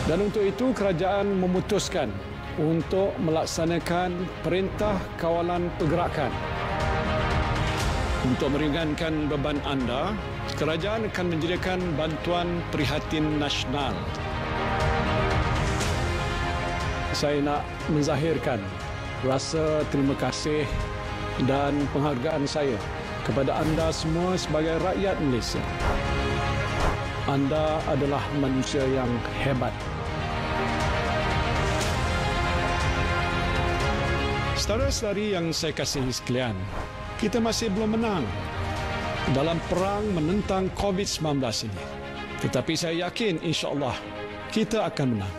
Dan untuk itu kerajaan memutuskan untuk melaksanakan perintah kawalan pergerakan. Untuk meringankan beban anda, kerajaan akan menyediakan bantuan prihatin nasional. Saya nak menzahirkan rasa terima kasih dan penghargaan saya kepada anda semua sebagai rakyat Malaysia. Anda adalah manusia yang hebat. Saudara-saudari yang saya kasihi sekalian, kita masih belum menang dalam perang menentang COVID-19 ini. Tetapi saya yakin insya-Allah kita akan menang.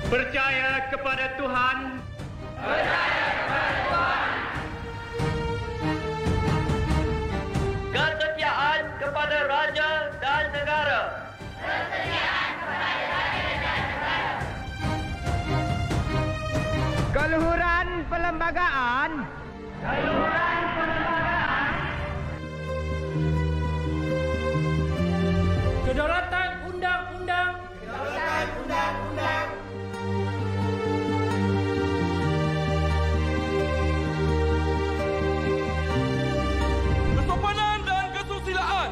Percaya kepada Tuhan. Percaya kepada Tuhan. Kesetiaan kepada Raja dan Negara. Kesetiaan kepada Raja dan Negara. Keluhuran perlembagaan. Keluhuran perlembagaan. Kedaulatan undang-undang. Kedaulatan undang-undang. Kesopanan dan kesusilaan.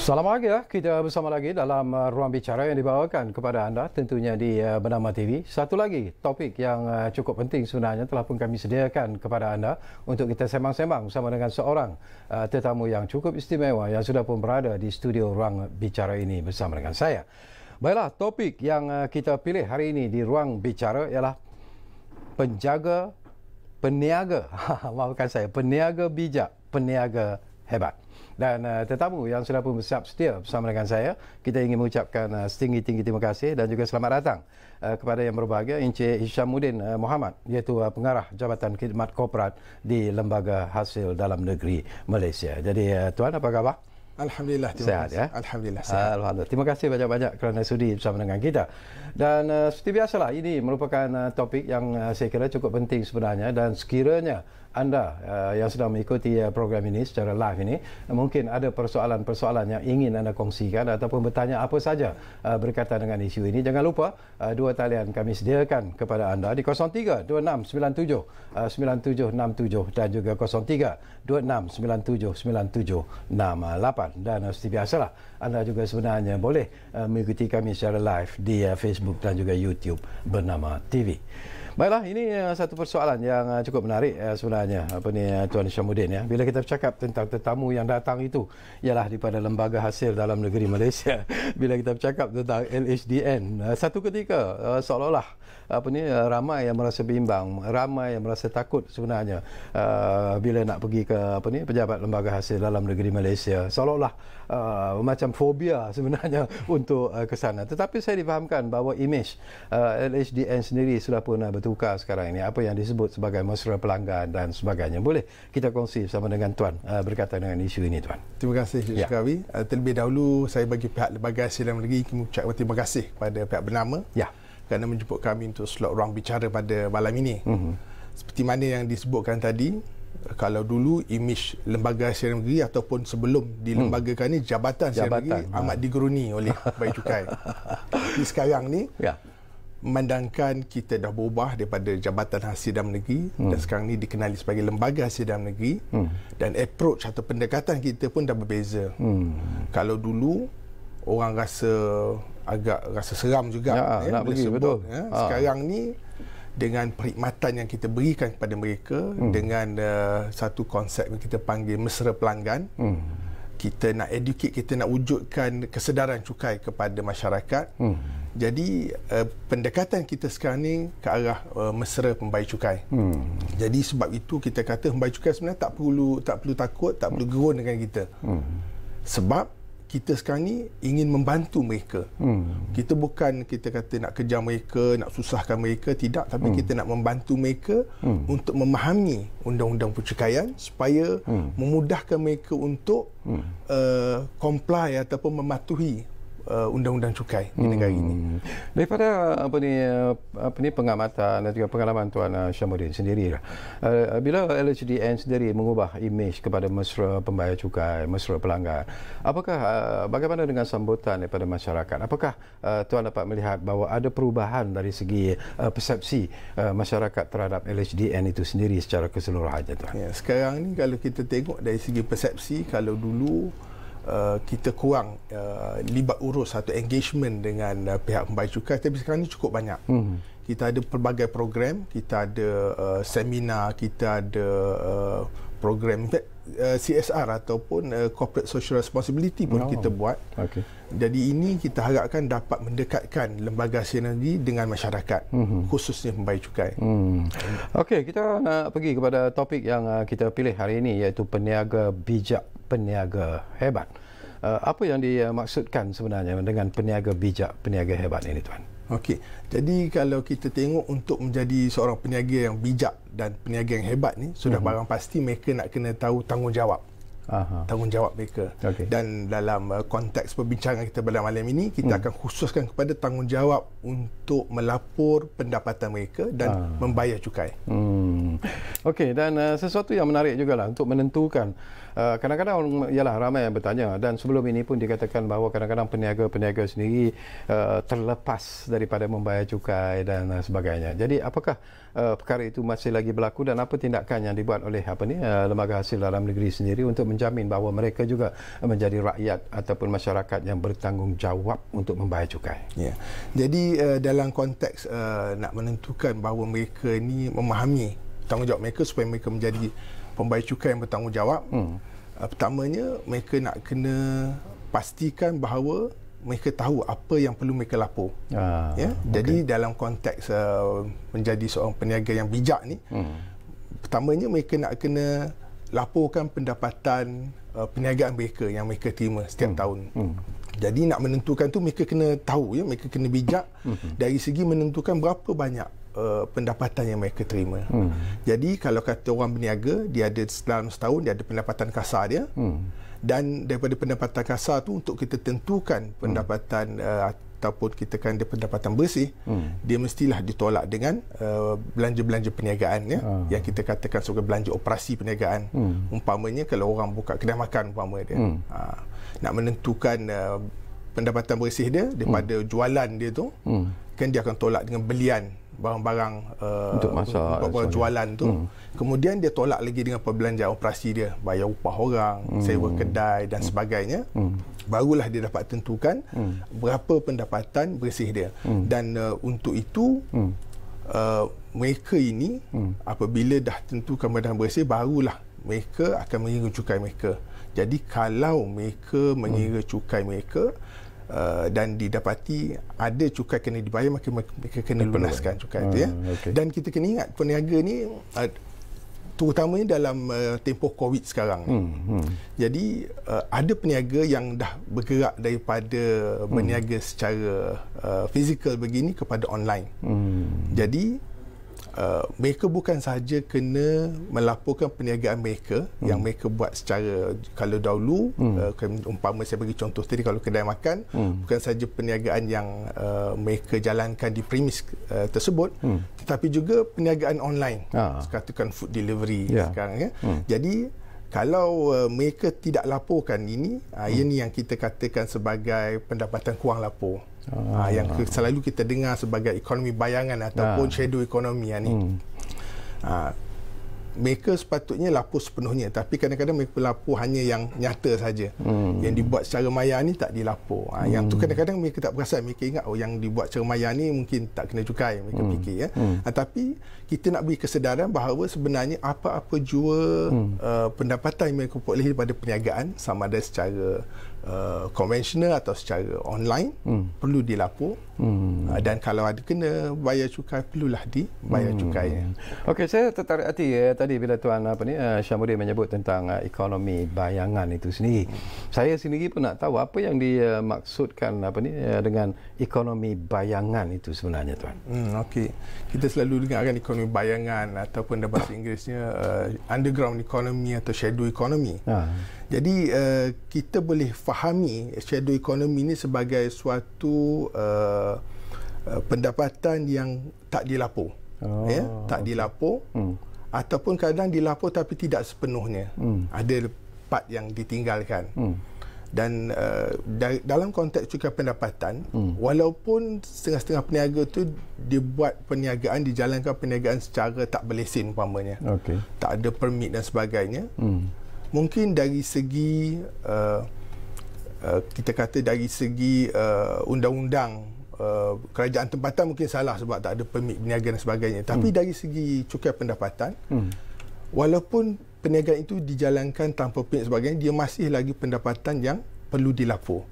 Selamat pagi, kita bersama lagi dalam ruang bicara yang dibawakan kepada anda tentunya di Bernama TV. Satu lagi topik yang cukup penting sebenarnya telah pun kami sediakan kepada anda untuk kita sembang-sembang bersama dengan seorang tetamu yang cukup istimewa yang sudah pun berada di studio ruang bicara ini bersama dengan saya. Baiklah, topik yang kita pilih hari ini di ruang bicara ialah peniaga bijak, peniaga hebat. Dan tetamu yang sudah pun bersiap sedia bersama dengan saya, kita ingin mengucapkan setinggi-tinggi terima kasih dan juga selamat datang kepada yang berbahagia Encik Hishamuddin Muhammad, iaitu pengarah Jabatan Khidmat Korporat di Lembaga Hasil Dalam Negeri Malaysia. Jadi Tuan, apa khabar? Alhamdulillah, sehat ya. Alhamdulillah sehat. Alhamdulillah. Terima kasih banyak-banyak kerana sudi bersama dengan kita. Dan seperti biasalah, ini merupakan topik yang saya kira cukup penting sebenarnya, dan sekiranya anda yang sedang mengikuti program ini secara live ini, mungkin ada persoalan-persoalan yang ingin anda kongsikan ataupun bertanya apa saja berkaitan dengan isu ini, jangan lupa dua talian kami sediakan kepada anda di 03-2697-9767 dan juga 03-2697-9768. Dan seperti biasalah, anda juga sebenarnya boleh mengikuti kami secara live di Facebook dan juga YouTube Bernama TV. Baiklah, ini satu persoalan yang cukup menarik sebenarnya, Tuan Syamuddin, ya. Bila kita bercakap tentang tetamu yang datang itu ialah daripada lembaga hasil dalam negeri Malaysia. Bila kita bercakap tentang LHDN, satu ketika seolah-olah ramai yang merasa bimbang, ramai yang merasa takut sebenarnya bila nak pergi ke pejabat lembaga hasil dalam negeri Malaysia, seolah-olah macam fobia sebenarnya untuk ke sana. Tetapi saya difahamkan bahawa imej LHDN sendiri sudah pun bertukar sekarang ini, apa yang disebut sebagai mesra pelanggan dan sebagainya. Boleh kita kongsi bersama dengan Tuan berkaitan dengan isu ini, Tuan? Terima kasih, Cik Syukawi. Terlebih dahulu saya bagi pihak lembaga hasil dalam negeri mengucapkan terima kasih kepada pihak bernama kerana menjemput kami untuk slot ruang bicara pada malam ini. Seperti mana yang disebutkan tadi, kalau dulu imej lembaga hasil dalam negeri ataupun sebelum dilembagakan ni Jabatan Hasil Negeri amat digeruni oleh Bea Cukai. Di sekarang ni memandangkan kita dah berubah daripada Jabatan Hasil Dalam Negeri dan sekarang ni dikenali sebagai Lembaga Hasil Dalam Negeri, dan approach atau pendekatan kita pun dah berbeza. Kalau dulu orang rasa seram juga nak pergi, betul. Sekarang ni dengan perkhidmatan yang kita berikan kepada mereka, dengan satu konsep yang kita panggil mesra pelanggan, kita nak educate, kita nak wujudkan kesedaran cukai kepada masyarakat. Jadi pendekatan kita sekarang ni ke arah mesra pembayar cukai. Jadi sebab itu kita kata pembayar cukai sebenarnya tak perlu takut, tak perlu gerun dengan kita. Sebab kita sekarang ni ingin membantu mereka. Kita bukan kita kata nak kejar mereka, nak susahkan mereka, tidak, tapi kita nak membantu mereka untuk memahami undang-undang percukaian supaya memudahkan mereka untuk comply ataupun mematuhi undang-undang cukai di negara ini. Daripada pengamatan dan juga pengalaman Tuan Syamuddin sendiri, bila LHDN sendiri mengubah imej kepada mesra pembayar cukai, mesra pelanggan, apakah bagaimana dengan sambutan daripada masyarakat? Apakah Tuan dapat melihat bahawa ada perubahan dari segi persepsi masyarakat terhadap LHDN itu sendiri secara keseluruhannya, Tuan? Ya, sekarang ni kalau kita tengok dari segi persepsi, kalau dulu kita kurang libat urus atau engagement dengan pihak pembayar cukai, tapi sekarang ni cukup banyak. Kita ada pelbagai program, kita ada seminar, kita ada program CSR ataupun Corporate Social Responsibility pun kita buat. Jadi ini kita harapkan dapat mendekatkan lembaga hasil negeri dengan masyarakat, khususnya pembayar cukai. Okey, kita nak pergi kepada topik yang kita pilih hari ini, iaitu peniaga bijak, peniaga hebat. Apa yang dimaksudkan sebenarnya dengan peniaga bijak, peniaga hebat ini, Tuan? Okey, jadi kalau kita tengok untuk menjadi seorang peniaga yang bijak dan peniaga yang hebat ni, sudah barang pasti mereka nak kena tahu tanggungjawab. Tanggungjawab mereka. Dan dalam konteks perbincangan kita pada malam ini, kita akan khususkan kepada tanggungjawab untuk melapor pendapatan mereka dan membayar cukai. Okey, dan sesuatu yang menarik jugalah untuk menentukan, kadang-kadang ialah ramai yang bertanya, dan sebelum ini pun dikatakan bahawa kadang-kadang peniaga-peniaga sendiri terlepas daripada membayar cukai dan sebagainya. Jadi apakah perkara itu masih lagi berlaku dan apa tindakan yang dibuat oleh lembaga hasil dalam negeri sendiri untuk menjamin bahawa mereka juga menjadi rakyat ataupun masyarakat yang bertanggungjawab untuk membayar cukai? Ya. Jadi dalam konteks nak menentukan bahawa mereka ni memahami tanggungjawab mereka supaya mereka menjadi pembayar cukai yang bertanggungjawab, pertamanya mereka nak kena pastikan bahawa mereka tahu apa yang perlu mereka lapor. Jadi dalam konteks menjadi seorang peniaga yang bijak ni, pertamanya mereka nak kena laporkan pendapatan perniagaan mereka yang mereka terima setiap tahun. Jadi nak menentukan tu mereka kena tahu, mereka kena bijak dari segi menentukan berapa banyak pendapatan yang mereka terima. Jadi kalau kata orang berniaga, dia ada dalam setahun dia ada pendapatan kasar dia, dan daripada pendapatan kasar tu untuk kita tentukan pendapatan ataupun kita kan dia pendapatan bersih, dia mestilah ditolak dengan belanja-belanja perniagaan yang kita katakan sebagai belanja operasi perniagaan. Umpamanya kalau orang buka kedai makan umpama dia, nak menentukan pendapatan bersih dia daripada jualan dia tu, kan dia akan tolak dengan belian barang-barang untuk masak, jualan tu. Kemudian dia tolak lagi dengan perbelanjaan operasi dia, bayar upah orang, sewa kedai dan sebagainya. Barulah dia dapat tentukan berapa pendapatan bersih dia. Dan untuk itu mereka ini apabila dah tentukan badan bersih, barulah mereka akan mengira cukai mereka. Jadi kalau mereka mengira cukai mereka dan didapati ada cukai kena dibayar, maka mereka kena lunaskan cukai itu, ya. Dan kita kena ingat peniaga ni terutamanya dalam tempoh COVID sekarang. Jadi ada peniaga yang dah bergerak daripada berniaga secara fizikal begini kepada online. Jadi mereka bukan sahaja kena melaporkan perniagaan mereka yang mereka buat secara, kalau dahulu umpama saya bagi contoh tadi, kalau kedai makan bukan sahaja perniagaan yang mereka jalankan di premis tersebut, tetapi juga perniagaan online, katakan food delivery sekarang, ya. Jadi kalau mereka tidak laporkan ini, ini yang kita katakan sebagai pendapatan kurang lapor. Yang selalu kita dengar sebagai ekonomi bayangan ataupun shadow economy ni. Mereka sepatutnya lapor sepenuhnya, tapi kadang-kadang mereka lapor hanya yang nyata saja. Yang dibuat secara maya ni tak dilapor. Yang tu kadang-kadang mereka tak perasan, mereka ingat yang dibuat secara maya ni mungkin tak kena cukai, mereka fikir, ya. Tapi kita nak beri kesedaran bahawa sebenarnya apa-apa jua pendapatan yang mereka peroleh daripada perniagaan, sama ada secara konvensional atau secara online, perlu dilapor. Dan kalau ada kena bayar cukai, perlulah dibayar cukai. Okey, saya tertarik hati tadi bila Tuan Syamudin menyebut tentang ekonomi bayangan itu sendiri. Saya sendiri pun nak tahu apa yang dimaksudkan dengan ekonomi bayangan itu sebenarnya, Tuan. Okey. Kita selalu dengarkan ekonomi bayangan ataupun dalam bahasa Inggerisnya underground economy atau shadow economy. Jadi kita boleh fahami shadow economy ini sebagai suatu pendapatan yang tak dilapor. Tak dilapor, ataupun kadang dilapor tapi tidak sepenuhnya. Ada part yang ditinggalkan. Dan dalam konteks cukai pendapatan, walaupun setengah-setengah peniaga tu dibuat perniagaan, dijalankan perniagaan secara tak berlesen umpamanya, tak ada permit dan sebagainya, mungkin dari segi kita kata dari segi undang-undang kerajaan tempatan mungkin salah sebab tak ada permit berniaga dan sebagainya. Tapi dari segi cukai pendapatan, walaupun perniagaan itu dijalankan tanpa permit sebagainya, dia masih lagi pendapatan yang perlu dilapor.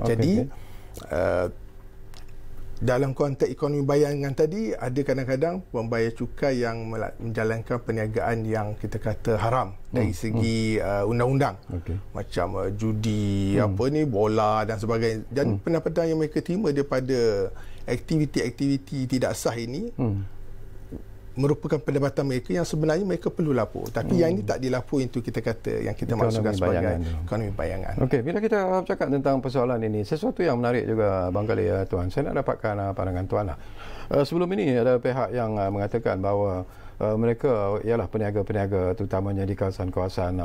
Jadi dalam konteks ekonomi bayangan tadi, ada kadang-kadang pembayar cukai yang menjalankan perniagaan yang kita kata haram dari segi undang-undang, macam judi, bola dan sebagainya. Dan pendapatan yang mereka terima daripada aktiviti-aktiviti tidak sah ini merupakan pendapatan mereka yang sebenarnya mereka perlu lapor. Tapi yang ini tak dilapor, itu kita kata yang kita maksudkan sebagai ekonomi bayangan. Okey, bila kita cakap tentang persoalan ini, sesuatu yang menarik juga barangkali Tuan, saya nak dapatkan pandangan Tuan lah. Sebelum ini ada pihak yang mengatakan bahawa mereka ialah peniaga-peniaga terutamanya di kawasan-kawasan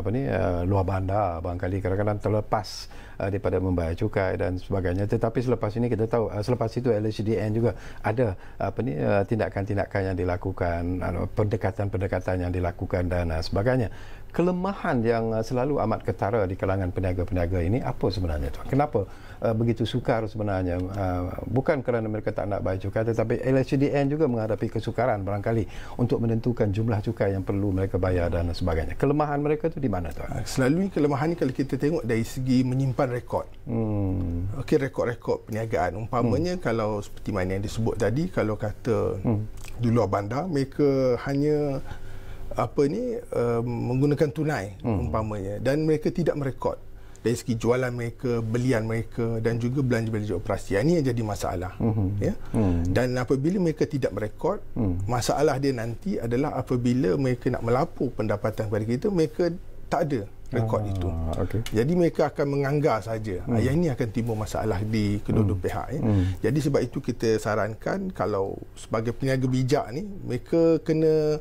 luar bandar, barangkali kadang-kadang terlepas daripada membayar cukai dan sebagainya. Tetapi selepas ini kita tahu, selepas itu LHDN juga ada tindakan-tindakan yang dilakukan, pendekatan-pendekatan yang dilakukan dan sebagainya. Kelemahan yang selalu amat ketara di kalangan peniaga-peniaga ini apa sebenarnya, Tuan? Kenapa begitu sukar sebenarnya? Bukan kerana mereka tak nak bayar cukai, tetapi LHDN juga menghadapi kesukaran barangkali untuk menentukan jumlah cukai yang perlu mereka bayar dan sebagainya. Kelemahan mereka itu di mana, Tuan? Selalunya kelemahan ni kalau kita tengok dari segi menyimpan rekod. Okey, rekod-rekod perniagaan. Umpamanya kalau seperti mana yang disebut tadi, kalau kata di luar bandar, mereka hanya menggunakan tunai umpamanya, dan mereka tidak merekod dari segi jualan mereka, belian mereka dan juga belanja-belanja operasi. Ini yang jadi masalah. Dan apabila mereka tidak merekod, masalah dia nanti adalah apabila mereka nak melapor pendapatan kepada kita, mereka tak ada rekod itu. Jadi mereka akan menganggar saja. Yang ini akan timbul masalah di kedua-dua pihak. Jadi sebab itu kita sarankan, kalau sebagai peniaga bijak ni, mereka kena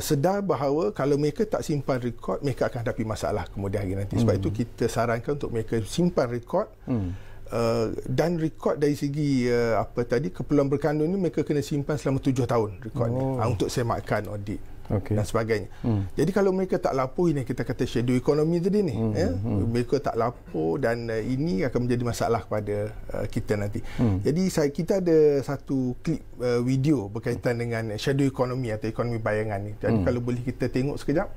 sedar bahawa kalau mereka tak simpan rekod, mereka akan hadapi masalah kemudian hari nanti. Sebab itu kita sarankan untuk mereka simpan rekod, dan rekod dari segi keperluan berkandung ni mereka kena simpan selama 7 tahun rekod ni, untuk semakan audit. dan sebagainya. Jadi kalau mereka tak lapor, ini kita kata shadow economy tadi ni, mereka tak lapor dan ini akan menjadi masalah kepada kita nanti. Jadi kita ada satu klip video berkaitan dengan shadow economy atau ekonomi bayangan ni. Jadi kalau boleh kita tengok sekejap.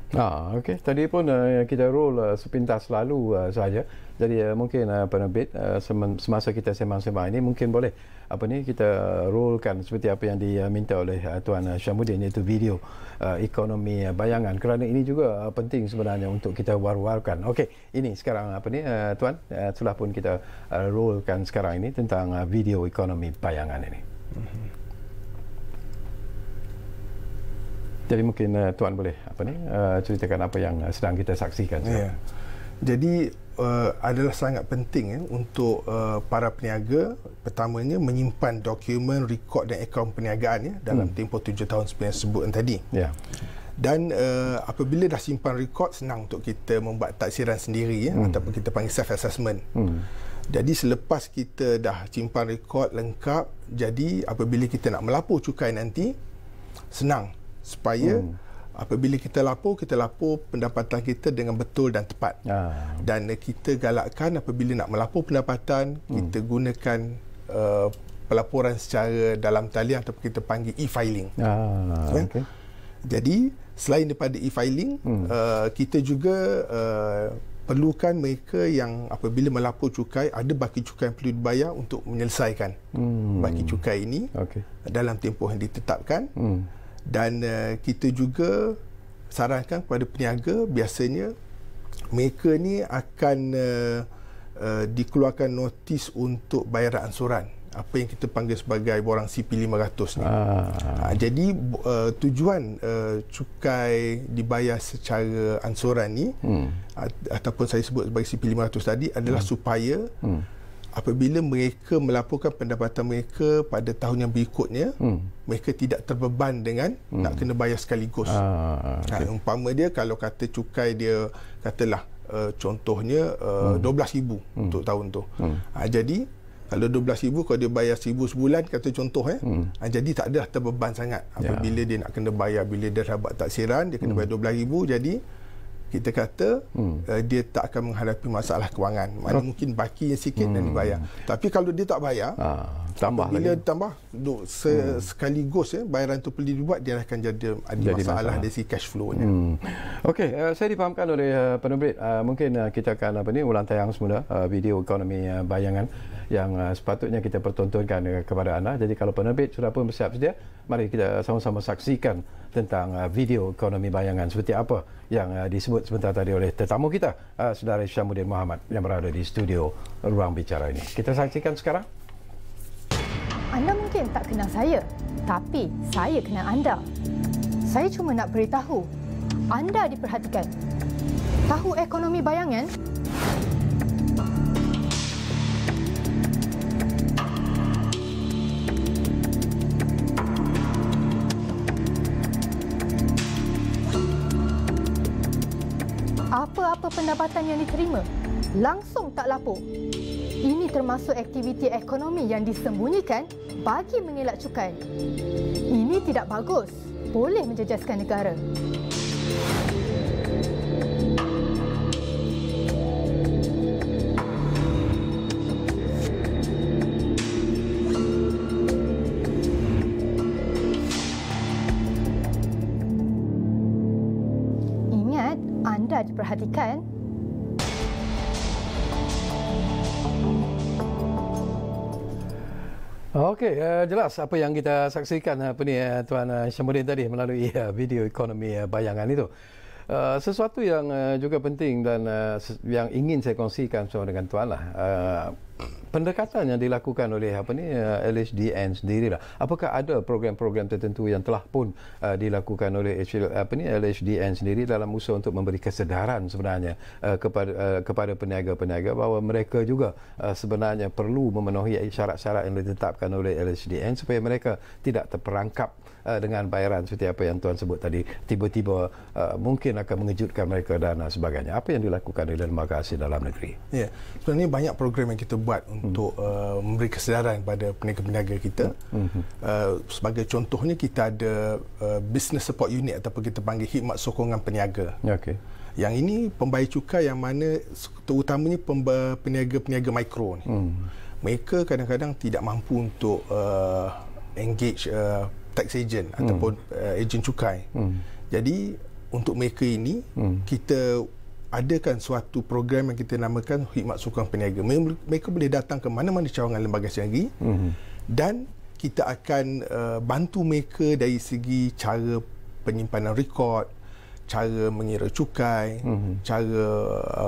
Okey, tadi pun kita roll sepintas lalu saja. Jadi mungkin penerbit semasa kita sembang-sembang ini mungkin boleh kita rollkan seperti apa yang diminta oleh Tuan Syamuddin, iaitu video ekonomi bayangan, kerana ini juga penting sebenarnya untuk kita war-warkan. Okey, ini sekarang Tuan sudah pun kita rollkan sekarang ini tentang video ekonomi bayangan ini. Jadi mungkin Tuan boleh ceritakan apa yang sedang kita saksikan sekarang. Jadi adalah sangat penting untuk para peniaga, pertamanya menyimpan dokumen, rekod dan akaun perniagaan dalam tempoh 7 tahun seperti yang sebutkan tadi. Dan apabila dah simpan rekod, senang untuk kita membuat taksiran sendiri ataupun kita panggil self assessment. Jadi selepas kita dah simpan rekod lengkap, jadi apabila kita nak melapor cukai nanti, senang supaya apabila kita lapor pendapatan kita dengan betul dan tepat. Dan kita galakkan apabila nak melapor pendapatan, kita gunakan pelaporan secara dalam talian ataupun kita panggil e-filing. Jadi selain daripada e-filing, kita juga perlukan mereka yang apabila melapor cukai, ada baki cukai yang perlu dibayar untuk menyelesaikan baki cukai ini dalam tempoh yang ditetapkan. Dan kita juga sarankan kepada peniaga, biasanya mereka ni akan dikeluarkan notis untuk bayaran ansuran, apa yang kita panggil sebagai borang CP500 ni. Jadi tujuan cukai dibayar secara ansuran ni ataupun saya sebut sebagai CP500 tadi adalah supaya apabila mereka melaporkan pendapatan mereka pada tahun yang berikutnya, mereka tidak terbeban dengan nak kena bayar sekaligus. Umpama dia, kalau kata cukai dia katalah contohnya 12,000 untuk tahun tu. Jadi kalau 12,000, kalau dia bayar 1,000 sebulan, kata contoh jadi tak adalah terbeban sangat apabila dia nak kena bayar. Bila dia dapat taksiran, dia kena bayar 12,000, jadi kita kata dia tak akan menghadapi masalah kewangan. Mana mungkin baki yang sikit dan dibayar. Tapi kalau dia tak bayar, tambah bila lagi. tambah sekaligus bayaran itu perlu dibuat, dia akan jadi masalah dari si cash flow-nya. Okey, saya difahamkan oleh penerbit, mungkin kita akan ulang tayang semula video ekonomi bayangan yang sepatutnya kita pertontonkan kepada anda. Jadi kalau penerbit sudah pun bersiap sedia, mari kita sama-sama saksikan tentang video ekonomi bayangan seperti apa yang disebut sebentar tadi oleh tetamu kita, Saudara Syamuddin Mohamad yang berada di studio Ruang Bicara ini. Kita saksikan sekarang. Anda mungkin tak kenal saya, tapi saya kenal anda. Saya cuma nak beritahu, anda diperhatikan. Tahu ekonomi bayangan? Apa-apa pendapatan yang diterima, langsung tak lapor. Ini termasuk aktiviti ekonomi yang disembunyikan bagi mengelak cukai. Ini tidak bagus, boleh menjejaskan negara. Ingat, anda diperhatikan. Okey, jelas apa yang kita saksikan Tuan Syamuddin tadi melalui video ekonomi bayangan itu. Sesuatu yang juga penting dan yang ingin saya kongsikan bersama dengan Tuan lah. Pendekatan yang dilakukan oleh LHDN sendirilah. Apakah ada program-program tertentu yang telah pun dilakukan oleh LHDN sendiri dalam usaha untuk memberi kesedaran sebenarnya kepada peniaga-peniaga bahawa mereka juga sebenarnya perlu memenuhi syarat-syarat yang ditetapkan oleh LHDN supaya mereka tidak terperangkap dengan bayaran seperti apa yang Tuan sebut tadi, tiba-tiba mungkin akan mengejutkan mereka dan sebagainya. Apa yang dilakukan oleh lembaga hasil dalam negeri? Ya, sebenarnya banyak program yang kita buat untuk memberi kesedaran kepada peniaga-peniaga kita. Sebagai contohnya, kita ada Business Support Unit ataupun kita panggil khidmat sokongan peniaga. Yang ini pembayar cukai yang mana terutamanya peniaga-peniaga mikro ni. Mereka kadang-kadang tidak mampu untuk engage tax agent ataupun ejen cukai. Jadi untuk mereka ini kita adakan suatu program yang kita namakan khidmat sokongan peniaga. Mereka boleh datang ke mana-mana cawangan lembaga syariah dan kita akan bantu mereka dari segi cara penyimpanan rekod, cara mengira cukai, cara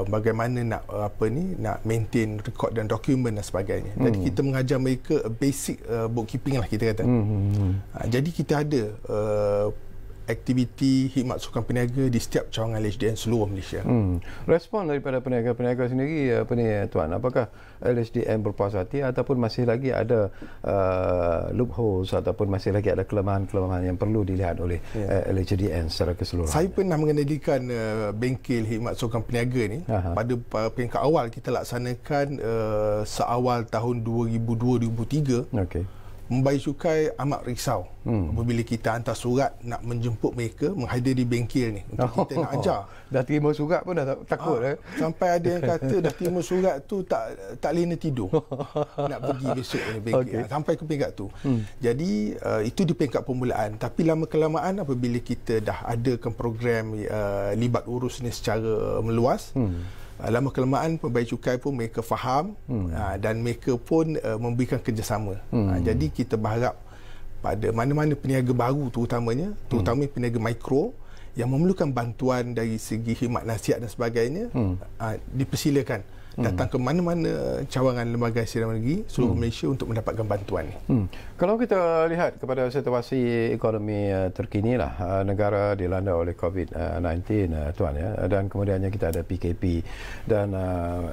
bagaimana nak maintain rekod dan dokumen dan sebagainya. Jadi kita mengajar mereka basic bookkeeping lah, kita kata. Jadi kita ada aktiviti khidmat sokongan peniaga di setiap cawangan LHDN seluruh Malaysia. Respon daripada peniaga-peniaga sendiri apa ni Tuan? Apakah LHDN berpuas hati ataupun masih lagi ada loopholes ataupun masih lagi ada kelemahan-kelemahan yang perlu dilihat oleh LHDN secara keseluruhan? Saya pernah mengendalikan bengkel khidmat sokongan peniaga ni. Pada peringkat awal kita laksanakan seawal tahun 2002-2003. Membayar cukai amat risau apabila kita hantar surat nak menjemput mereka menghadiri bengkel ni untuk kita nak ajar. Dah terima surat pun dah takut. Sampai ada yang kata dah terima surat tu tak lena tidur nak pergi besok ni bengkel. Sampai ke peringkat tu. Jadi itu di peringkat permulaan. Tapi lama-kelamaan apabila kita dah adakan program libat urus ni secara meluas, lama-kelamaan pembayar cukai pun mereka faham dan mereka pun memberikan kerjasama. Jadi kita berharap pada mana-mana peniaga baru terutamanya peniaga mikro yang memerlukan bantuan dari segi khidmat nasihat dan sebagainya, dipersilakan datang ke mana-mana cawangan lembaga sirama negeri seluruh Malaysia untuk mendapatkan bantuan ni. Kalau kita lihat kepada situasi ekonomi terkini lah, negara dilanda oleh COVID-19 Tuan ya, dan kemudiannya kita ada PKP dan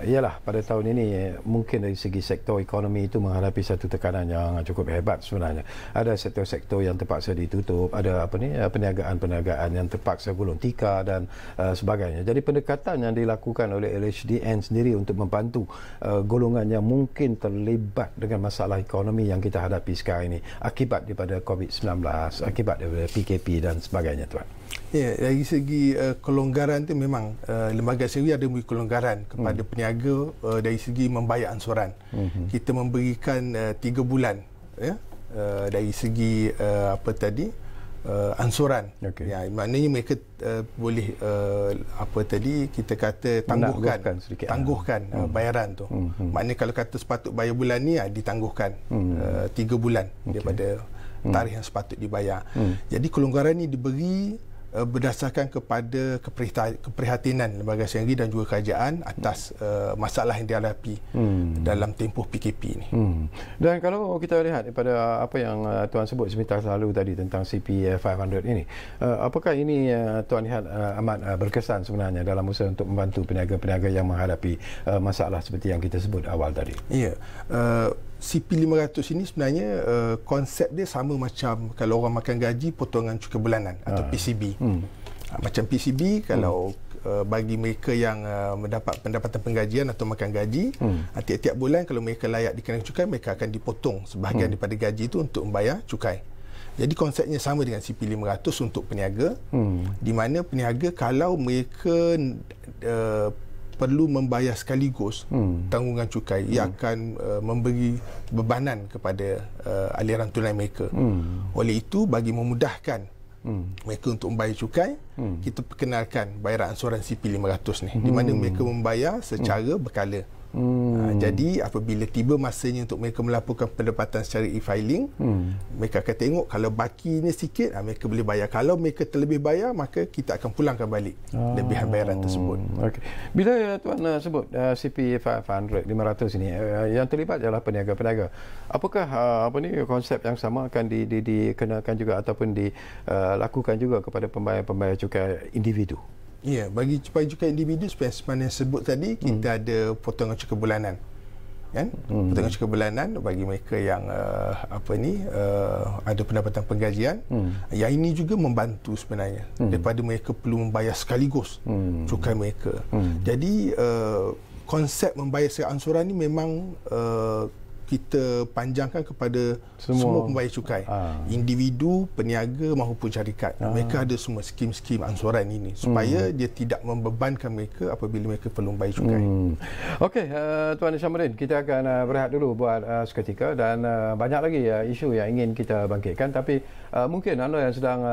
ialah pada tahun ini mungkin dari segi sektor ekonomi itu menghadapi satu tekanan yang cukup hebat sebenarnya. Ada sektor-sektor yang terpaksa ditutup, ada perniagaan-perniagaan yang terpaksa gulung tikar dan sebagainya. Jadi pendekatan yang dilakukan oleh LHDN sendiri untuk membantu golongan yang mungkin terlibat dengan masalah ekonomi yang kita hadapi sekarang ini akibat daripada COVID-19, akibat daripada PKP dan sebagainya Tuan. Ya, dari segi kelonggaran tu memang lembaga sendiri ada memberi kelonggaran kepada peniaga dari segi membayar ansuran. Kita memberikan 3 bulan dari segi ansuran. Ya, maknanya mereka boleh kita kata tangguhkan bayaran tu. Maknanya kalau kata sepatut bayar bulan ni, ditangguhkan 3 bulan daripada tarikh yang sepatut dibayar. Jadi kelonggaran ni diberi berdasarkan kepada keprihatinan lembaga syariah dan juga kerajaan atas masalah yang dihadapi dalam tempoh PKP ni. Dan kalau kita lihat daripada apa yang Tuan sebut sebentar lalu tadi tentang CP 500 ini, apakah ini Tuan lihat amat berkesan sebenarnya dalam usaha untuk membantu peniaga-peniaga yang menghadapi masalah seperti yang kita sebut awal tadi? Ya, CP 500 ini sebenarnya konsep dia sama macam kalau orang makan gaji potongan cukai bulanan atau PCB. Macam PCB kalau bagi mereka yang mendapat pendapatan penggajian atau makan gaji, tiap-tiap bulan kalau mereka layak dikenakan cukai, mereka akan dipotong sebahagian daripada gaji itu untuk membayar cukai. Jadi konsepnya sama dengan CP 500 untuk peniaga, di mana peniaga kalau mereka perlu membayar sekaligus tanggungan cukai, ia akan memberi bebanan kepada aliran tunai mereka. Oleh itu, bagi memudahkan mereka untuk membayar cukai, kita perkenalkan bayaran ansuran CP 500 ni, di mana mereka membayar secara berkala. Jadi apabila tiba masanya untuk mereka melaporkan pendapatan secara e-filing, mereka akan tengok kalau bakinya sikit, mereka boleh bayar. Kalau mereka terlebih bayar, maka kita akan pulangkan balik lebihan bayaran tersebut. Bila Tuan sebut CP 500 ini, yang terlibat adalah peniaga-peniaga. Apakah konsep yang sama akan dikenakan juga ataupun dilakukan juga kepada pembayar-pembayar cukai individu? Ya, bagi cukai individu seperti yang sebut tadi, kita ada potongan cukai bulanan. Kan? Potongan cukai bulanan bagi mereka yang ada pendapatan penggajian. Yang ini juga membantu sebenarnya daripada mereka perlu membayar sekaligus cukai mereka. Jadi konsep membayar secara ansuran ni memang kita panjangkan kepada semua pembayar cukai, individu, peniaga maupun syarikat. Mereka ada semua skim-skim ansuran ini supaya dia tidak membebankan mereka apabila mereka perlu membayar cukai. Okey, Tuan Syamudin, kita akan berehat dulu buat seketika dan banyak lagi isu yang ingin kita bangkitkan, tapi mungkin anda yang sedang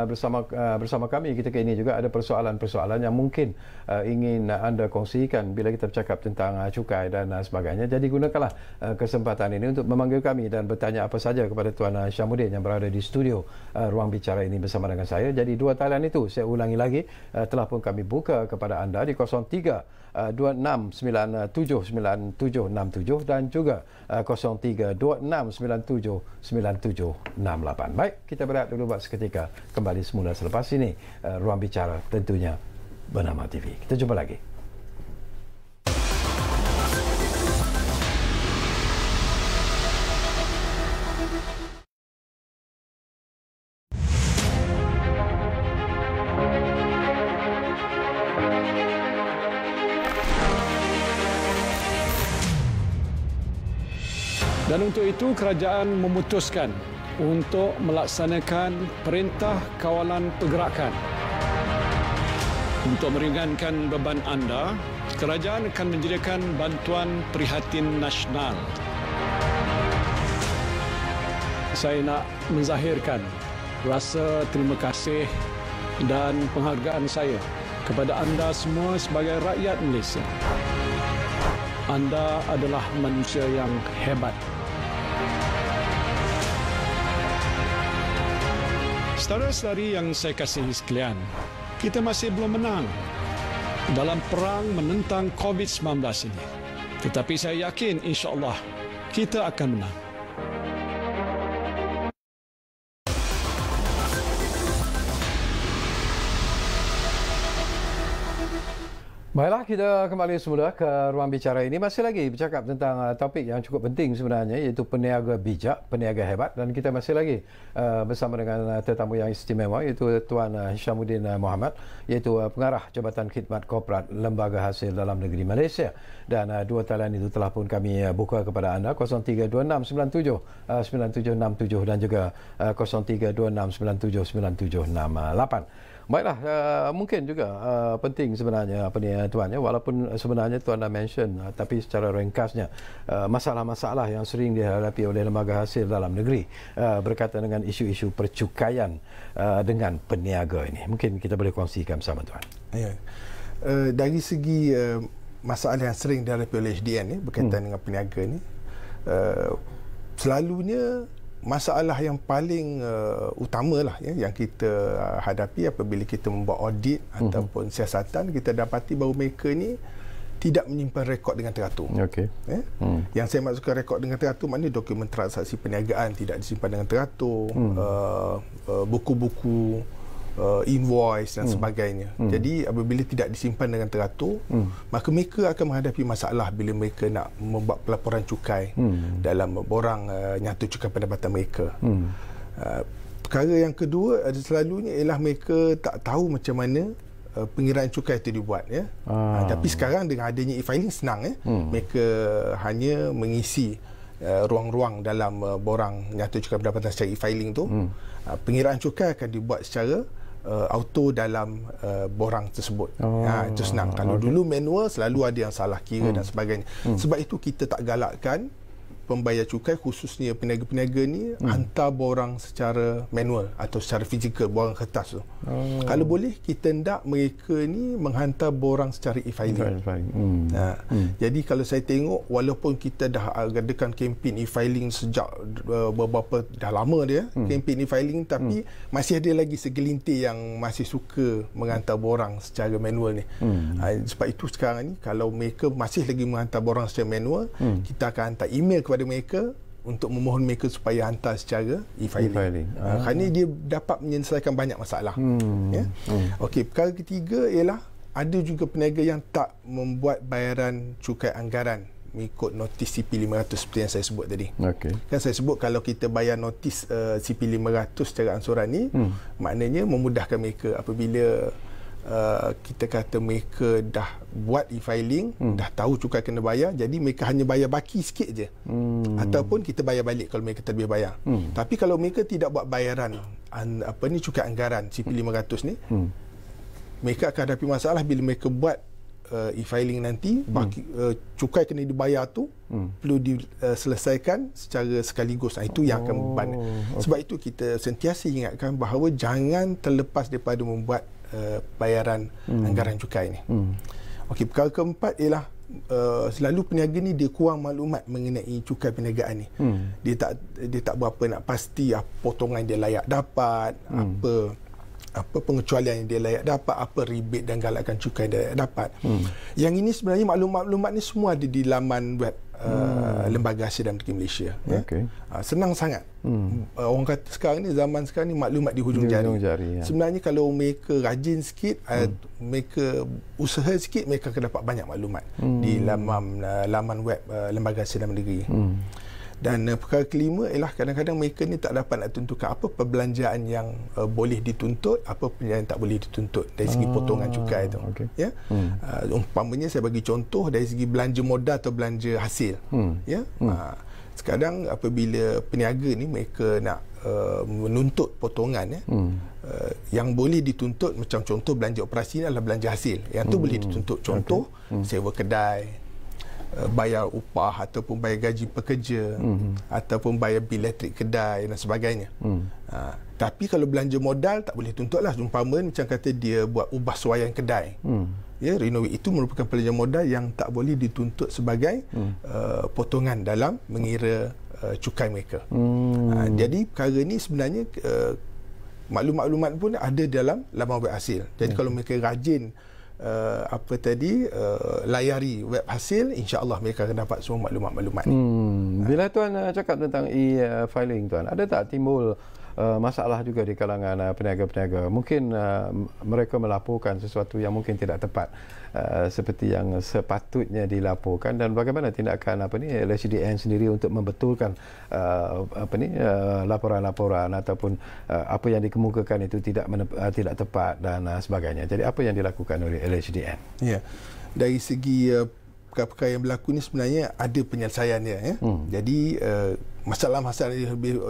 bersama kami ketika ini juga ada persoalan-persoalan yang mungkin ingin anda kongsikan bila kita bercakap tentang cukai dan sebagainya. Jadi gunakanlah kesempatan ini untuk memanggil kami dan bertanya apa saja kepada Tuan Syamudin yang berada di studio Ruang Bicara ini bersama dengan saya. Jadi dua talian itu saya ulangi lagi, telah pun kami buka kepada anda di 0326979767 dan juga 0326979768. Baik, kita berehat dulu buat seketika, kembali semula selepas ini Ruang Bicara tentunya bernama TV. Kita jumpa lagi. Dan untuk itu kerajaan memutuskan untuk melaksanakan perintah kawalan pergerakan. Untuk meringankan beban anda, kerajaan akan menyediakan bantuan prihatin nasional. Saya nak menzahirkan rasa terima kasih dan penghargaan saya kepada anda semua sebagai rakyat Malaysia. Anda adalah manusia yang hebat. Saudara-saudari yang saya kasihi sekalian, kita masih belum menang dalam perang menentang COVID-19 ini. Tetapi saya yakin insya-Allah kita akan menang. Baiklah, kita kembali semula ke Ruang Bicara ini. Masih lagi bercakap tentang topik yang cukup penting sebenarnya, iaitu peniaga bijak, peniaga hebat. Dan kita masih lagi bersama dengan tetamu yang istimewa, iaitu Tuan Syamudin Mohamad, iaitu Pengarah Jabatan Khidmat Korporat Lembaga Hasil Dalam Negeri Malaysia. Dan dua talian itu telah pun kami buka kepada anda, 0326979767 dan juga 0326979768. Baiklah, mungkin juga penting sebenarnya apa ni Tuan, ya, walaupun sebenarnya Tuan dah mention, tapi secara ringkasnya masalah-masalah yang sering dihadapi oleh lembaga hasil dalam negeri berkaitan dengan isu-isu percukaian dengan peniaga ini. Mungkin kita boleh kongsikan bersama Tuan. Ya. Dari segi masalah yang sering dihadapi oleh HDN berkaitan dengan peniaga ni, selalunya masalah yang paling utamalah yang kita hadapi apabila kita membuat audit ataupun siasatan, kita dapati bahawa mereka ni tidak menyimpan rekod dengan teratur. Okey. Yang saya maksudkan rekod dengan teratur maknanya dokumen transaksi perniagaan tidak disimpan dengan teratur, buku-buku, invoice dan sebagainya. Jadi apabila tidak disimpan dengan teratur, maka mereka akan menghadapi masalah bila mereka nak membuat pelaporan cukai dalam borang nyata cukai pendapatan mereka. Perkara yang kedua selalunya ialah mereka tak tahu macam mana pengiraan cukai itu dibuat, ya. Tapi sekarang dengan adanya e-filing senang, ya. Mereka hanya mengisi ruang-ruang dalam borang nyata cukai pendapatan secara e-filing tu. Pengiraan cukai akan dibuat secara auto dalam borang tersebut. Itu senang. Kalau dulu manual, selalu ada yang salah kira dan sebagainya. Sebab itu kita tak galakkan pembayar cukai, khususnya peniaga-peniaga ni, hantar borang secara manual atau secara fizikal, borang kertas tu. Kalau boleh, kita hendak mereka ni menghantar borang secara e-filing. Jadi kalau saya tengok, walaupun kita dah adakan kempen e-filing sejak beberapa, dah lama dia kempen e-filing, tapi masih ada lagi segelintir yang masih suka menghantar borang secara manual ni. Sebab itu sekarang ni, kalau mereka masih lagi menghantar borang secara manual, kita akan hantar email kepada mereka untuk memohon mereka supaya hantar secara e-filing. Kerana dia dapat menyelesaikan banyak masalah. Okey, perkara ketiga ialah ada juga peniaga yang tak membuat bayaran cukai anggaran mengikut notis CP500 seperti yang saya sebut tadi. Kan saya sebut kalau kita bayar notis CP500 secara ansuran ni, maknanya memudahkan mereka apabila kita kata mereka dah buat e-filing, dah tahu cukai kena bayar, jadi mereka hanya bayar baki sikit je. Ataupun kita bayar balik kalau mereka terlebih bayar. Tapi kalau mereka tidak buat bayaran cukai anggaran CP500 ni, mereka akan hadapi masalah bila mereka buat e-filing nanti, cukai kena dibayar tu perlu diselesaikan secara sekaligus. Itu yang akan beban. Sebab itu kita sentiasa ingatkan bahawa jangan terlepas daripada membuat bayaran anggaran cukai ni. Okey, perkara keempat ialah selalu peniaga ni dia kurang maklumat mengenai cukai perniagaan ni. Dia tak berapa nak pasti apa potongan dia layak dapat, apa pengecualian yang dia layak dapat, apa rebate dan galakan cukai dia layak dapat. Yang ini sebenarnya maklumat-maklumat ni semua ada di laman web Lembaga Hasil dan Negeri Malaysia. Senang sangat. Orang kata sekarang ni, zaman sekarang ni, maklumat di hujung jari. Sebenarnya kalau mereka rajin sikit, mereka usaha sikit, mereka akan dapat banyak maklumat di laman web Lembaga Hasil dan Negeri. Dan perkara kelima ialah kadang-kadang mereka ni tak dapat nak tentukan apa perbelanjaan yang boleh dituntut, apa perbelanjaan yang tak boleh dituntut dari segi potongan cukai tu. Ya. Umpamanya saya bagi contoh dari segi belanja modal atau belanja hasil. Ya. Sekarang apabila peniaga ni mereka nak menuntut potongan, yang boleh dituntut, macam contoh belanja operasi ni adalah belanja hasil. Yang tu boleh dituntut, contoh sewa kedai, bayar upah ataupun bayar gaji pekerja, ataupun bayar bil elektrik kedai dan sebagainya. Tapi kalau belanja modal tak boleh tuntut lah. Umpama macam kata dia buat ubah suaian kedai, ya, renovate, itu merupakan belanja modal yang tak boleh dituntut sebagai potongan dalam mengira cukai mereka. Jadi perkara ni sebenarnya maklumat-maklumat pun ada dalam laman web hasil. Jadi kalau mereka rajin layari web hasil, insya-Allah mereka akan dapat semua maklumat-maklumat ni. Bila tuan cakap tentang e-filing, tuan, ada tak timbul masalah juga di kalangan peniaga-peniaga? Mungkin mereka melaporkan sesuatu yang mungkin tidak tepat seperti yang sepatutnya dilaporkan, dan bagaimana tindakan LHDN sendiri untuk membetulkan laporan-laporan ataupun apa yang dikemukakan itu tidak tepat dan sebagainya. Jadi apa yang dilakukan oleh LHDN? Ya, dari segi perkara-perkara yang berlaku ni sebenarnya ada penyelesaiannya, ya. Jadi masalah-masalah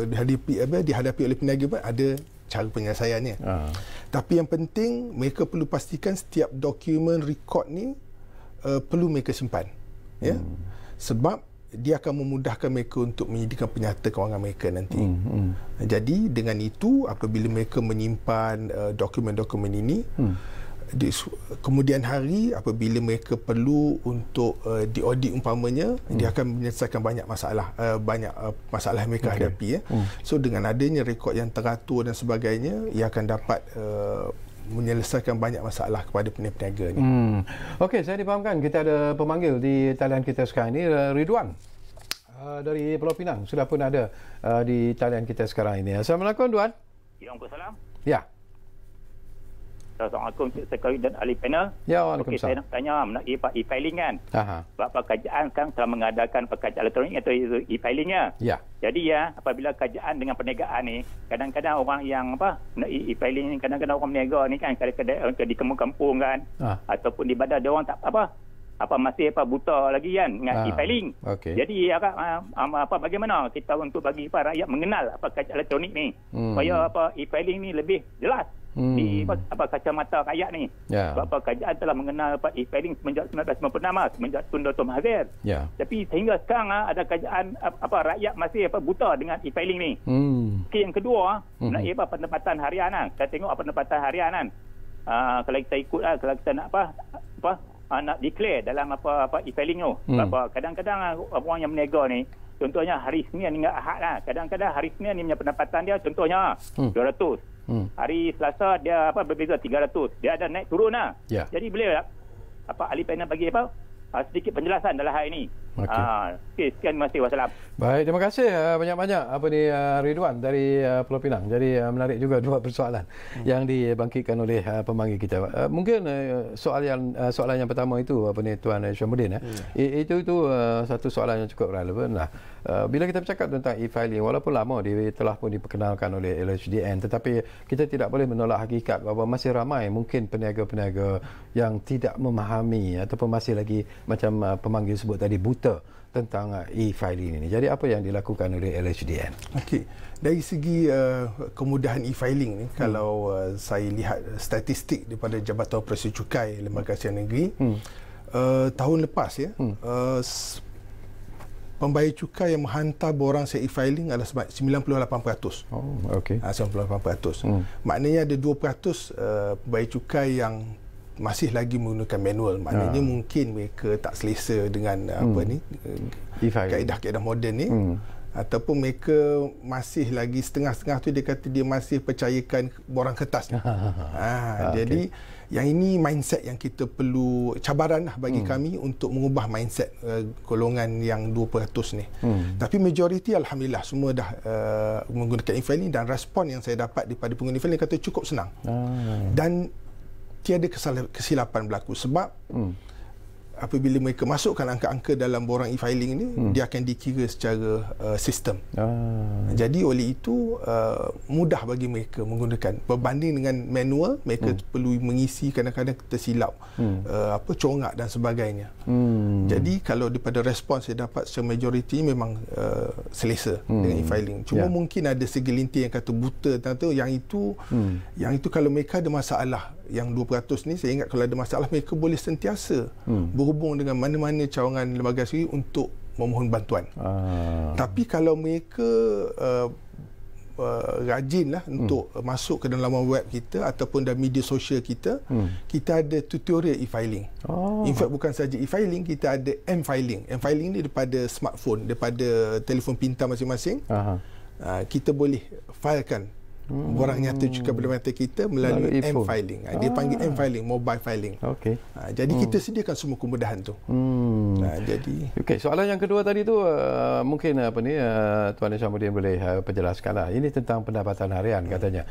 dihadapi oleh peniaga pun ada cara penyelesaiannya. Tapi yang penting mereka perlu pastikan setiap dokumen rekod ni perlu mereka simpan, ya. Sebab dia akan memudahkan mereka untuk menyediakan penyata kewangan mereka nanti. Jadi dengan itu, apabila mereka menyimpan dokumen-dokumen ini, kemudian hari apabila mereka perlu untuk diaudit umpamanya, dia akan menyelesaikan banyak masalah yang mereka hadapi, ya. So dengan adanya rekod yang teratur dan sebagainya, ia akan dapat menyelesaikan banyak masalah kepada peniaga ni. Okey, saya difahamkan kita ada pemanggil di talian kita sekarang ini, Ridwan dari Pulau Pinang sudah pun ada di talian kita sekarang ini. Assalamualaikum, Tuan. Waalaikumsalam. Ya. Assalamualaikum Cik Sekali dan ahli panel. Ya, waalaikumsalam. Okey, saya nak tanya mengenai e-filing kan. Sebab kerajaan sekarang telah mengadakan pekerjaan elektronik atau e-filingnya. Ya. Jadi ya, apabila kerajaan dengan perniagaan ni, kadang-kadang orang yang e-filing ni, kadang-kadang orang meniaga ni kan, kadang-kadang di kampung-kampung kan, ataupun di bandar, dia orang tak masih buta lagi kan dengan e-filing. Jadi bagaimana kita untuk bagi rakyat mengenal kerajaan elektronik ni, supaya e-filing ni lebih jelas di kacamata rakyat ni. Sebab kerajaan telah mengenal e-filing semenjak 1996, semenjak Tun Dr. Mahathir. Tapi sehingga sekarang ada kerajaan rakyat masih buta dengan e-filing ni. Yang kedua, mengenai pendapatan harian kan. Kita tengok pendapatan harian kan. Kalau kita ikut kalau kita nak nak declare dalam e-filing tu. Kadang-kadang orang yang berniaga ni, contohnya hari Senin hingga Ahad lah. Kadang-kadang hari Senin ni punya pendapatan dia contohnya 200. Hari Selasa dia berbeza 300. Dia ada naik turun lah. Jadi boleh ahli panel bagi sedikit penjelasan dalam hal ini. Okay, sekian, terima kasih. Wassalam. Baik, terima kasih banyak-banyak Ridwan dari Pulau Pinang. Jadi menarik juga dua persoalan yang dibangkitkan oleh pemanggil kita. Mungkin soalan yang pertama itu Tuan Syamudin itu satu soalan yang cukup relevan lah. Bila kita bercakap tentang e-filing, walaupun lama dia telah pun diperkenalkan oleh LHDN, tetapi kita tidak boleh menolak hakikat bahawa masih ramai mungkin peniaga-peniaga yang tidak memahami ataupun masih lagi macam pemanggil sebut tadi buta tentang e-filing ini. Jadi apa yang dilakukan oleh LHDN? Okey, dari segi kemudahan e-filing ni, kalau saya lihat statistik daripada Jabatan Operasi Cukai Lembaga Kasihan Negeri, tahun lepas pembayar cukai yang menghantar borang secara e-filing adalah 98%. Oh, okey. 98%. Maknanya ada 2% pembayar cukai yang masih lagi menggunakan manual. Maknanya mungkin mereka tak selesa dengan kaedah-kaedah moden ni, ataupun mereka masih lagi setengah-setengah tu, dia kata dia masih percayakan borang kertas. Jadi yang ini mindset yang kita perlu, cabaran lah bagi kami untuk mengubah mindset golongan yang 2% ni. Tapi majoriti alhamdulillah semua dah menggunakan e-filing, dan respon yang saya dapat daripada pengguna e-filing kata cukup senang. Dan tiada kesilapan berlaku, sebab apabila mereka masukkan angka-angka dalam borang e-filing ini, dia akan dikira secara sistem. Jadi oleh itu mudah bagi mereka menggunakan, berbanding dengan manual, mereka perlu mengisi, kadang-kadang tersilap corak dan sebagainya. Jadi kalau daripada respon saya dapat, secara majoriti memang selesa dengan e-filing. Cuma mungkin ada segelintir yang kata buta tentang yang itu kalau mereka ada masalah, yang 2% ni saya ingat kalau ada masalah, mereka boleh sentiasa berhubung dengan mana-mana cawangan lembaga sendiri untuk memohon bantuan. Tapi kalau mereka rajinlah untuk masuk ke dalam laman web kita ataupun dalam media sosial kita, kita ada tutorial e-filing. In fact, bukan saja e-filing, kita ada m-filing. M-filing ni daripada smartphone, daripada telefon pintar masing-masing. Kita boleh filekan borang nyata cukai bermata kita melalui m-filing. Dia panggil m-filing, mobile filing. Jadi kita sediakan semua kemudahan tu. Jadi soalan yang kedua tadi tu mungkin Tuan Syamudin boleh perjelaskanlah. Ini tentang pendapatan harian katanya.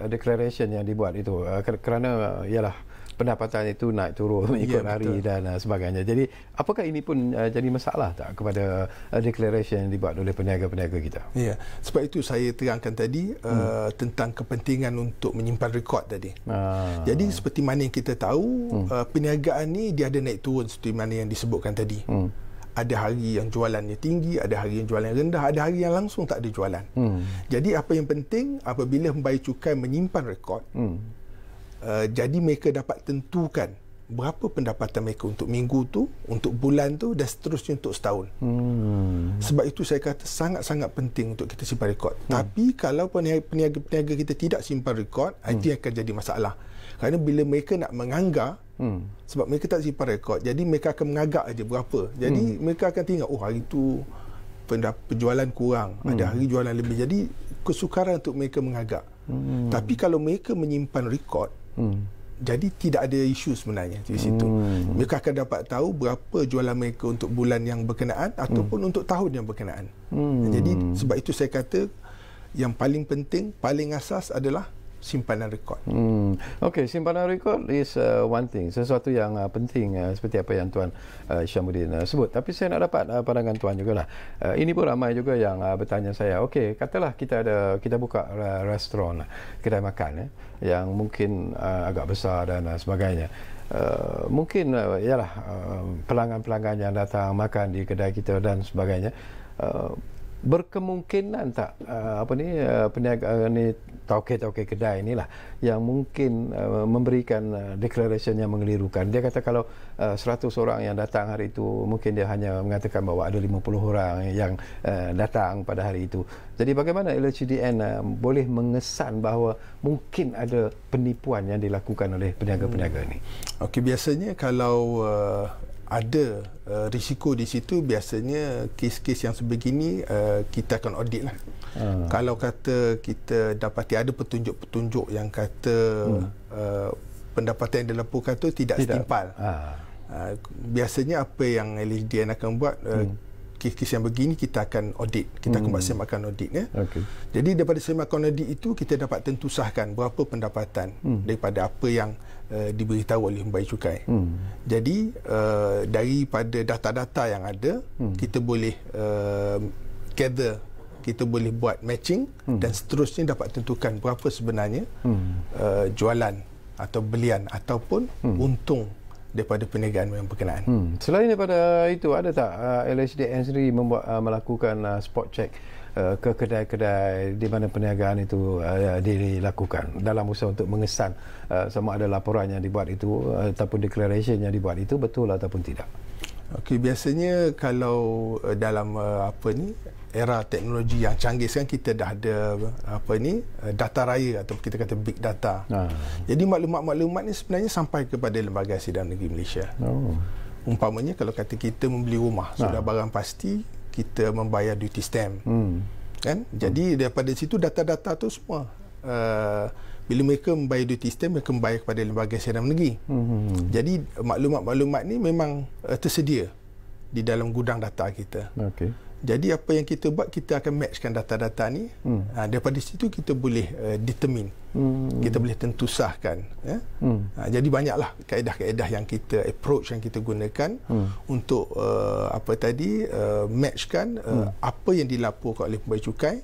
Declaration yang dibuat itu kerana ialah pendapatan itu naik turun mengikut hari dan sebagainya. Jadi apakah ini pun jadi masalah tak kepada declaration yang dibuat oleh peniaga-peniaga kita? Ya, sebab itu saya terangkan tadi tentang kepentingan untuk menyimpan rekod tadi. Jadi seperti mana yang kita tahu, perniagaan ni dia ada naik turun seperti mana yang disebutkan tadi. Ada hari yang jualannya tinggi, ada hari yang jualannya rendah, ada hari yang langsung tak ada jualan. Jadi apa yang penting apabila pembayar cukai menyimpan rekod, jadi mereka dapat tentukan berapa pendapatan mereka untuk minggu tu, untuk bulan tu, dan seterusnya untuk setahun. Sebab itu saya kata sangat-sangat penting untuk kita simpan rekod. Tapi kalau peniaga-peniaga kita tidak simpan rekod, itu akan jadi masalah. Kerana bila mereka nak menganggar, sebab mereka tak simpan rekod, jadi mereka akan mengagak aja berapa. Jadi mereka akan tengok, hari tu penjualan kurang, ada hari jualan lebih. Jadi kesukaran untuk mereka mengagak. Tapi kalau mereka menyimpan rekod, jadi tidak ada isu sebenarnya di situ. Mereka akan dapat tahu berapa jualan mereka untuk bulan yang berkenaan ataupun untuk tahun yang berkenaan. Jadi sebab itu saya kata yang paling penting, paling asas adalah simpanan rekod. Okey, simpanan rekod is one thing, sesuatu yang penting seperti apa yang Tuan Syamudin sebut. Tapi saya nak dapat pandangan Tuan jugalah. Ini pun ramai juga yang bertanya saya, okey, katalah kita buka restoran, kedai makan yang mungkin agak besar dan sebagainya. Mungkin ialah pelanggan-pelanggan yang datang makan di kedai kita dan sebagainya, berkemungkinan tak peniaga ni, tauke-tauke kedai inilah yang mungkin memberikan declaration yang mengelirukan. Dia kata kalau 100 orang yang datang hari itu, mungkin dia hanya mengatakan bahawa ada 50 orang yang datang pada hari itu. Jadi bagaimana LHDN boleh mengesan bahawa mungkin ada penipuan yang dilakukan oleh peniaga-peniaga ini? Okey, biasanya kalau ada risiko di situ, biasanya kes-kes yang sebegini kita akan audit lah. Kalau kata kita dapati ada petunjuk-petunjuk yang kata pendapatan yang dilaporkan tu tidak setimpal, Biasanya apa yang LHDN akan buat, kes-kes yang begini kita akan audit, kita akan buat semakan audit ya. Jadi daripada semakan audit itu kita dapat tentu sahkan berapa pendapatan daripada apa yang diberitahu oleh pembayar cukai. Jadi daripada data-data yang ada, kita boleh gather, kita boleh buat matching dan seterusnya dapat tentukan berapa sebenarnya jualan atau belian ataupun untung daripada perniagaan yang berkenaan. Selain daripada itu, ada tak LHDN sendiri melakukan spot check ke kedai-kedai di mana perniagaan itu dilakukan dalam usaha untuk mengesan sama ada laporan yang dibuat itu ataupun declaration yang dibuat itu betul ataupun tidak? Okey, biasanya kalau dalam era teknologi yang canggih sekarang, kita dah ada data raya atau kita kata big data. Jadi maklumat-maklumat ni sebenarnya sampai kepada Lembaga Hasil Dalam Negeri Malaysia. Umpamanya kalau kata kita membeli rumah, sudah barang pasti kita membayar duty stamp. Kan? Jadi daripada situ data-data tu semua bila mereka membayar duty stamp, mereka membayar kepada Lembaga Hasil Dalam Negeri. Jadi maklumat-maklumat ni memang tersedia di dalam gudang data kita. Jadi apa yang kita buat, kita akan matchkan data-data ni. Daripada situ kita boleh determine, kita boleh tentu sahkan. Jadi banyaklah kaedah-kaedah yang kita approach, yang kita gunakan untuk matchkan apa yang dilaporkan oleh pembayar cukai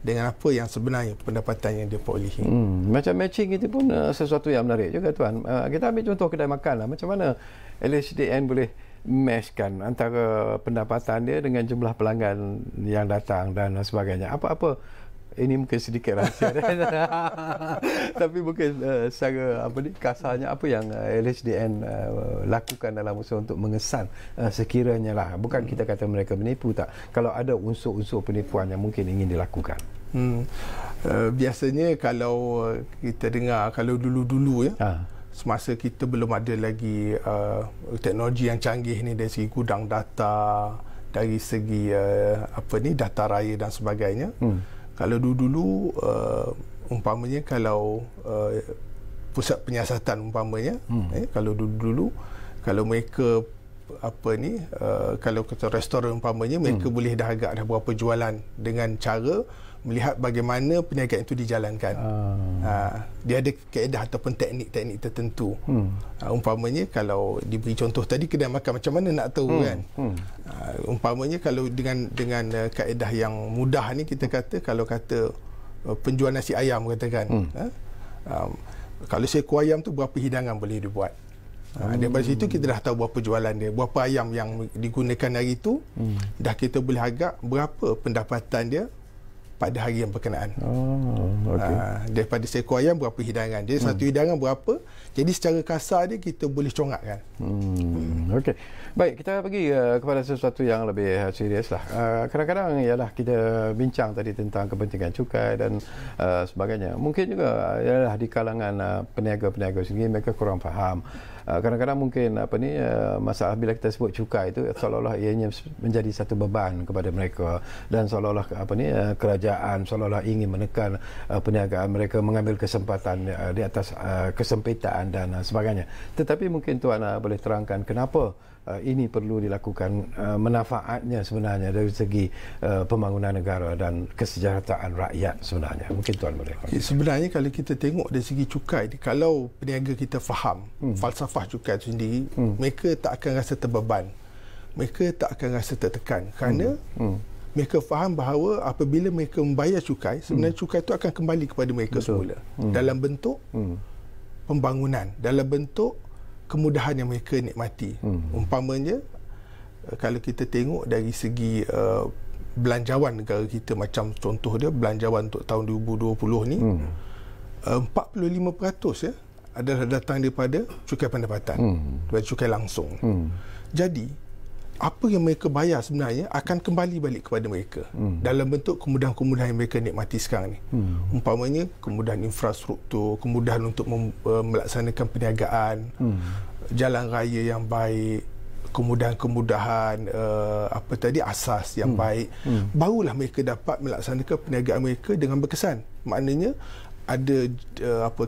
dengan apa yang sebenarnya pendapatan yang dia perolehi. Macam matching itu pun sesuatu yang menarik juga, Tuan. Kita ambil contoh kedai makan lah. Macam mana LHDN boleh matchkan antara pendapatan dia dengan jumlah pelanggan yang datang dan sebagainya? Apa-apa, ini mungkin sedikit rahsia tapi mungkin secara kasarnya, apa yang LHDN lakukan dalam usaha untuk mengesan sekiranya lah, bukan kita kata mereka menipu, tak, kalau ada unsur-unsur penipuan yang mungkin ingin dilakukan? Biasanya kalau kita dengar, kalau dulu-dulu semasa kita belum ada lagi teknologi yang canggih ni, dari segi gudang data, dari segi data raya dan sebagainya. Kalau dulu-dulu umpamanya kalau pusat penyiasatan umpamanya, kalau dulu-dulu kalau mereka kalau kata restoran umpamanya, mereka boleh dah agak dah berapa jualan dengan cara melihat bagaimana perniagaan itu dijalankan. Dia ada kaedah ataupun teknik-teknik tertentu. Umpamanya kalau diberi contoh tadi kedai makan, macam mana nak tahu kan? Umpamanya kalau dengan kaedah yang mudah ni, kita kata kalau kata penjual nasi ayam katakan, kalau seekor ayam tu berapa hidangan boleh dibuat. Daripada situ kita dah tahu berapa jualan dia, berapa ayam yang digunakan hari itu, dah kita boleh agak berapa pendapatan dia pada hari yang berkenaan. Daripada seekor ayam berapa hidangan dia, satu hidangan berapa. Jadi secara kasar dia kita boleh congakkan. Okey. Baik, kita pergi kepada sesuatu yang lebih serius lah. Kadang-kadang ialah kita bincang tadi tentang kepentingan cukai dan sebagainya. Mungkin juga ialah di kalangan peniaga-peniaga sendiri, mereka kurang faham. Kadang-kadang mungkin masalah bila kita sebut cukai itu seolah-olah ianya menjadi satu beban kepada mereka, dan seolah-olah kerajaan seolah-olah ingin menekan perniagaan mereka, mengambil kesempatan di atas kesempitan dan sebagainya. Tetapi mungkin Tuan boleh terangkan kenapa ini perlu dilakukan, manfaatnya sebenarnya dari segi pembangunan negara dan kesejahteraan rakyat sebenarnya. Mungkin Tuan boleh. Sebenarnya kalau kita tengok dari segi cukai, kalau peniaga kita faham falsafah cukai itu sendiri, mereka tak akan rasa terbeban, mereka tak akan rasa tertekan, kerana mereka faham bahawa apabila mereka membayar cukai, sebenarnya cukai itu akan kembali kepada mereka semula dalam bentuk pembangunan, dalam bentuk kemudahan yang mereka nikmati. Umpamanya kalau kita tengok dari segi belanjawan negara kita, macam contoh dia belanjawan untuk tahun 2020 ni, 45% adalah datang daripada cukai pendapatan, daripada cukai langsung. Jadi apa yang mereka bayar sebenarnya akan kembali balik kepada mereka dalam bentuk kemudahan-kemudahan yang mereka nikmati sekarang ni. Umpamanya kemudahan infrastruktur, kemudahan untuk melaksanakan perniagaan, jalan raya yang baik, kemudahan-kemudahan asas yang baik, barulah mereka dapat melaksanakan perniagaan mereka dengan berkesan. Maknanya ada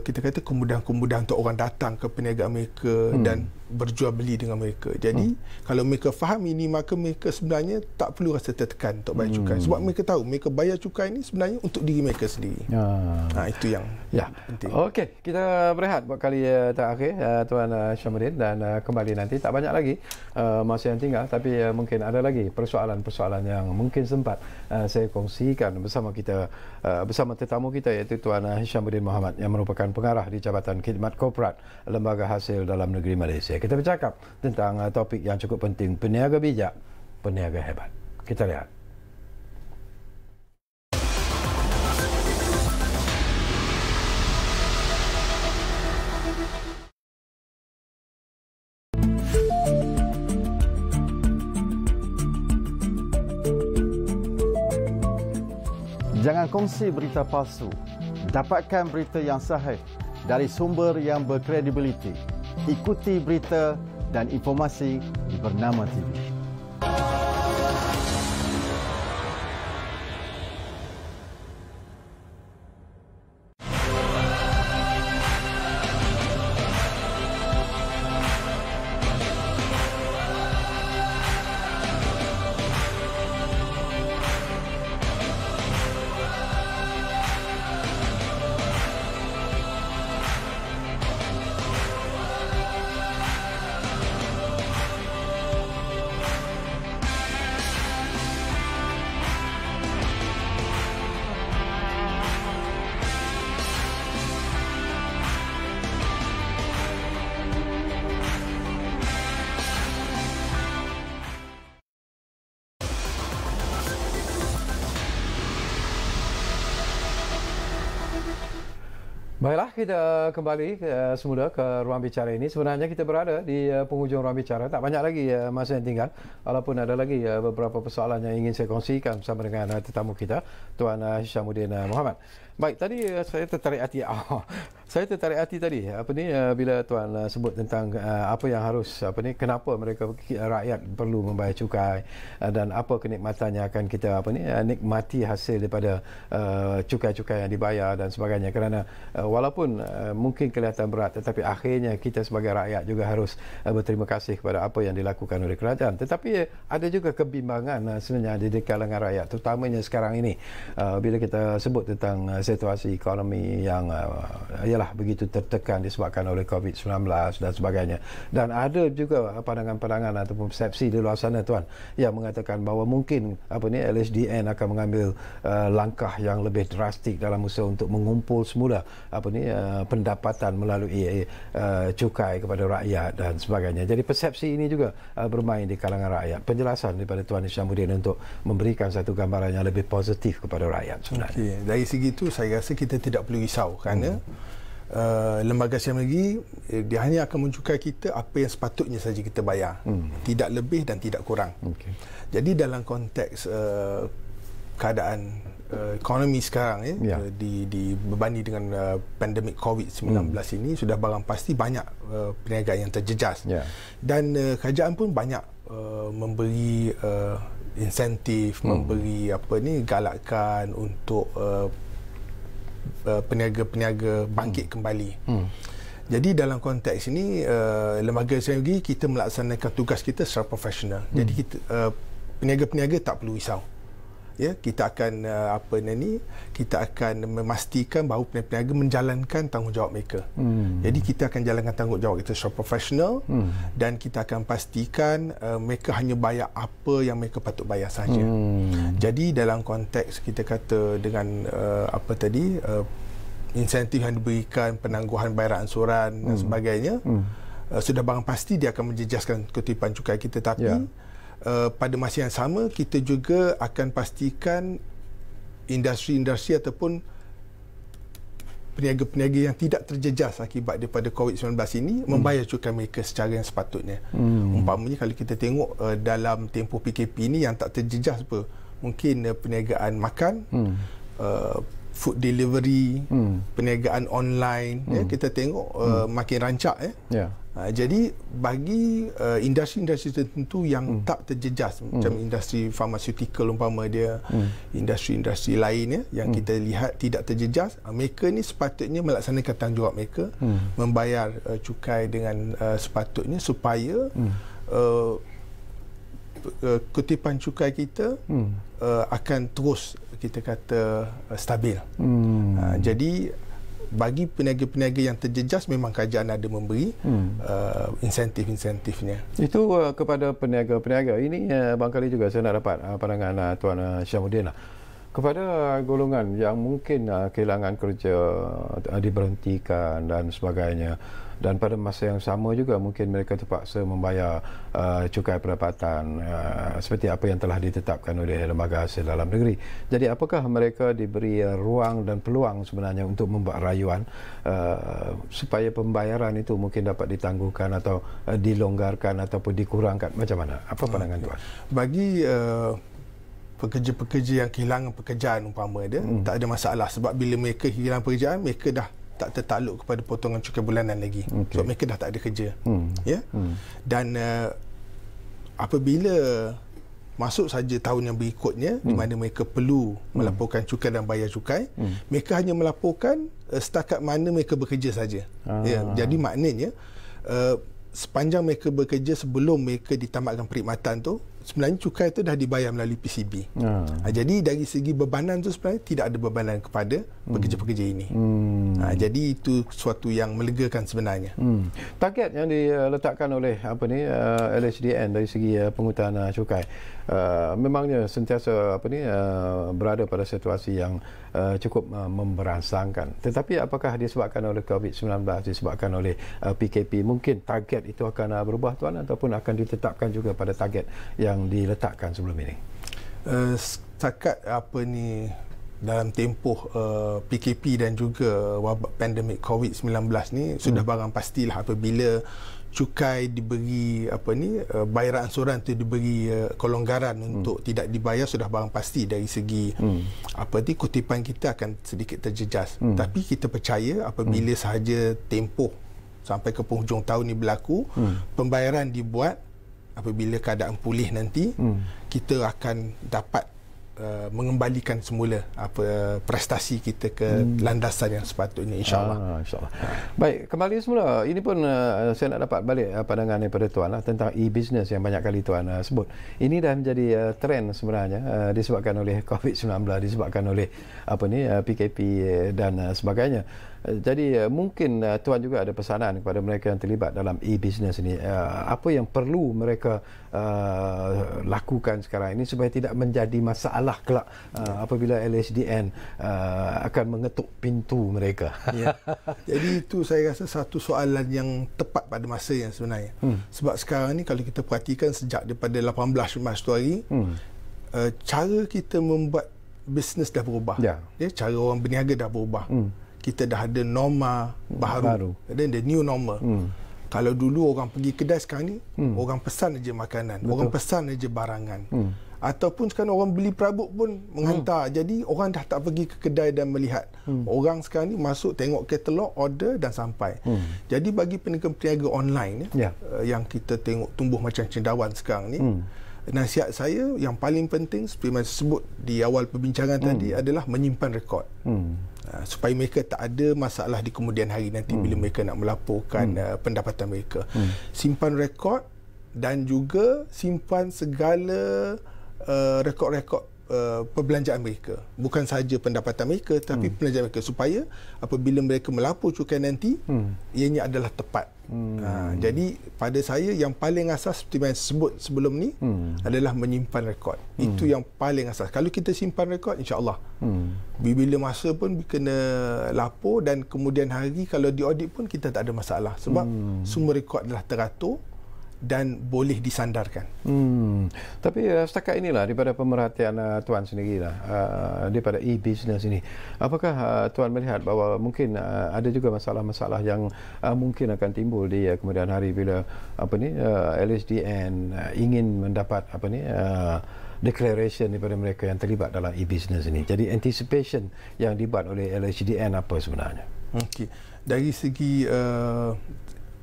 kita kata kemudahan-kemudahan untuk orang datang ke perniagaan mereka, dan berjual beli dengan mereka. Jadi kalau mereka faham ini, maka mereka sebenarnya tak perlu rasa tertekan untuk bayar cukai, sebab mereka tahu mereka bayar cukai ini sebenarnya untuk diri mereka sendiri. Itu yang penting. Okey, kita berehat buat kali terakhir Tuan Hishamuddin, dan kembali nanti. Tak banyak lagi masa yang tinggal, tapi mungkin ada lagi persoalan-persoalan yang mungkin sempat saya kongsikan bersama kita, bersama tetamu kita, iaitu Tuan Hishamuddin Mohamad yang merupakan pengarah di Jabatan Khidmat Korporat Lembaga Hasil Dalam Negeri Malaysia. Kita bercakap tentang topik yang cukup penting, peniaga bijak, peniaga hebat. Kita lihat. Jangan kongsi berita palsu. Dapatkan berita yang sahih dari sumber yang berkredibiliti. Ikuti berita dan informasi di Bernama TV. Baiklah, kita kembali semula ke ruang bicara ini. Sebenarnya kita berada di penghujung ruang bicara. Tak banyak lagi masa yang tinggal. Walaupun ada lagi beberapa persoalan yang ingin saya kongsikan bersama dengan tetamu kita, Tuan Hishamuddin Mohamad. Baik, tadi saya tertarik hati. Saya tertarik hati tadi bila Tuan sebut tentang apa yang harus, kenapa mereka rakyat perlu membayar cukai, dan apa kenikmatannya akan kita nikmati hasil daripada cukai-cukai yang dibayar dan sebagainya. Kerana walaupun mungkin kelihatan berat, tetapi akhirnya kita sebagai rakyat juga harus berterima kasih kepada apa yang dilakukan oleh kerajaan. Tetapi ada juga kebimbangan sebenarnya di kalangan rakyat, terutamanya sekarang ini bila kita sebut tentang situasi ekonomi yang ialah begitu tertekan disebabkan oleh COVID-19 dan sebagainya. Dan ada juga pandangan-pandangan ataupun persepsi di luar sana, Tuan, yang mengatakan bahawa mungkin LHDN akan mengambil langkah yang lebih drastik dalam usaha untuk mengumpul semula pendapatan melalui cukai kepada rakyat dan sebagainya. Jadi persepsi ini juga bermain di kalangan rakyat. Penjelasan daripada Tuan Hishamuddin untuk memberikan satu gambaran yang lebih positif kepada rakyat sebenarnya. Okay. Dari segi itu saya rasa kita tidak perlu risau, kerana lembaga siaran negeri dia hanya akan mencukai kita apa yang sepatutnya saja kita bayar, tidak lebih dan tidak kurang. Jadi dalam konteks keadaan ekonomi sekarang dibebani dengan pandemik COVID-19 ini, sudah barang pasti banyak perniagaan yang terjejas, dan kerajaan pun banyak memberi insentif, memberi galakan untuk peniaga-peniaga bangkit kembali. Jadi dalam konteks ini lembaga siaran negeri kita melaksanakan tugas kita secara profesional. Jadi kita peniaga-peniaga tak perlu risau. Ya, kita akan kita akan memastikan bahawa peniaga menjalankan tanggungjawab mereka. Jadi kita akan jalankan tanggungjawab kita secara profesional, dan kita akan pastikan mereka hanya bayar apa yang mereka patut bayar saja. Jadi dalam konteks kita kata dengan insentif yang diberikan, penangguhan bayaran ansuran dan sebagainya, sudah barang pasti dia akan menjejaskan kutipan cukai kita. Tapi pada masa yang sama kita juga akan pastikan industri-industri ataupun peniaga-peniaga yang tidak terjejas akibat daripada COVID-19 ini membayar cukai mereka secara yang sepatutnya. Umpamanya kalau kita tengok dalam tempoh PKP ini yang tak terjejas apa, mungkin perniagaan makan, food delivery, perniagaan online, kita tengok makin rancak. Jadi bagi industri-industri tertentu yang tak terjejas macam industri farmaceutical umpama dia, industri-industri lainnya yang kita lihat tidak terjejas, mereka ni sepatutnya melaksanakan tanggungjawab mereka, membayar cukai dengan sepatutnya supaya kutipan cukai kita akan terus kita kata stabil. Jadi bagi peniaga-peniaga yang terjejas memang kerajaan ada memberi insentif-insentifnya. Itu kepada peniaga-peniaga. Ini barangkali juga saya nak dapat pandangan Tuan Syamuddin kepada golongan yang mungkin kehilangan kerja, diberhentikan dan sebagainya, dan pada masa yang sama juga mungkin mereka terpaksa membayar cukai pendapatan seperti apa yang telah ditetapkan oleh Lembaga Hasil Dalam Negeri. Jadi apakah mereka diberi ruang dan peluang sebenarnya untuk membuat rayuan supaya pembayaran itu mungkin dapat ditangguhkan atau dilonggarkan ataupun dikurangkan? Macam mana? Apa pandangan Tuan? Bagi pekerja-pekerja yang kehilangan pekerjaan umpama dia, tak ada masalah sebab bila mereka hilang pekerjaan, mereka dah tak tertakluk kepada potongan cukai bulanan lagi. Sebab mereka dah tak ada kerja. Dan apabila masuk saja tahun yang berikutnya di mana mereka perlu melaporkan cukai dan bayar cukai, mereka hanya melaporkan setakat mana mereka bekerja saja. Jadi maknanya sepanjang mereka bekerja sebelum mereka ditamatkan perkhidmatan tu, sebenarnya cukai itu dah dibayar melalui PCB. Jadi dari segi bebanan tu sebenarnya tidak ada bebanan kepada pekerja-pekerja ini. Jadi itu sesuatu yang melegakan sebenarnya. Target yang diletakkan oleh LHDN dari segi penghutan cukai memangnya sentiasa berada pada situasi yang cukup memberangsangkan. Tetapi apakah disebabkan oleh COVID-19, disebabkan oleh PKP, mungkin target itu akan berubah Tuan, ataupun akan ditetapkan juga pada target yang diletakkan sebelum ini? Setakat dalam tempoh PKP dan juga wabak pandemik COVID-19 ni sudah barang pastilah apabila cukai diberi bayaran ansuran tu diberi kelonggaran untuk tidak dibayar, sudah barang pasti dari segi kutipan kita akan sedikit terjejas. Tapi kita percaya apabila sahaja tempoh sampai ke penghujung tahun ni berlaku, pembayaran dibuat, apabila keadaan pulih nanti, kita akan dapat mengembalikan semula prestasi kita ke landasan yang sepatutnya, insyaAllah. InsyaAllah. Baik, kembali semula. Ini pun saya nak dapat balik pandangan daripada Tuan tentang e-business yang banyak kali Tuan sebut. Ini dah menjadi trend sebenarnya, disebabkan oleh COVID-19, disebabkan oleh PKP dan sebagainya. Jadi mungkin Tuan juga ada pesanan kepada mereka yang terlibat dalam e-business ini, apa yang perlu mereka lakukan sekarang ini supaya tidak menjadi masalah kelak apabila LHDN akan mengetuk pintu mereka. Jadi itu saya rasa satu soalan yang tepat pada masa yang sebenarnya. Sebab sekarang ni kalau kita perhatikan sejak daripada 18 Mac tu hari, cara kita membuat bisnes dah berubah. Cara orang berniaga dah berubah. Kita dah ada norma baru. Dan the new normal. Kalau dulu orang pergi kedai, sekarang ni orang pesan aja makanan, orang pesan aja barangan. Ataupun sekarang orang beli perabot pun menghantar. Jadi orang dah tak pergi ke kedai dan melihat. Orang sekarang ni masuk, tengok katalog, order dan sampai. Jadi bagi peniaga-peniaga online yang kita tengok tumbuh macam cendawan sekarang ni, nasihat saya yang paling penting seperti yang saya sebut di awal perbincangan tadi adalah menyimpan rekod. Supaya mereka tak ada masalah di kemudian hari nanti bila mereka nak melaporkan pendapatan mereka. Simpan rekod dan juga simpan segala rekod-rekod perbelanjaan mereka. Bukan sahaja pendapatan mereka, tapi perbelanjaan mereka, supaya apabila mereka melapor cukai nanti, ianya adalah tepat. Jadi pada saya yang paling asas seperti yang saya sebut sebelum ni adalah menyimpan rekod. Itu yang paling asas. Kalau kita simpan rekod, insya-Allah bila masa pun kena lapor, dan kemudian hari kalau diaudit pun kita tak ada masalah sebab semua rekod adalah teratur dan boleh disandarkan. Tapi setakat inilah daripada pemerhatian Tuan sendirilah daripada e-business ini, apakah Tuan melihat bahawa mungkin ada juga masalah-masalah yang mungkin akan timbul di kemudian hari bila LHDN ingin mendapat declaration daripada mereka yang terlibat dalam e-business ini. Jadi anticipation yang dibuat oleh LHDN apa sebenarnya? Dari segi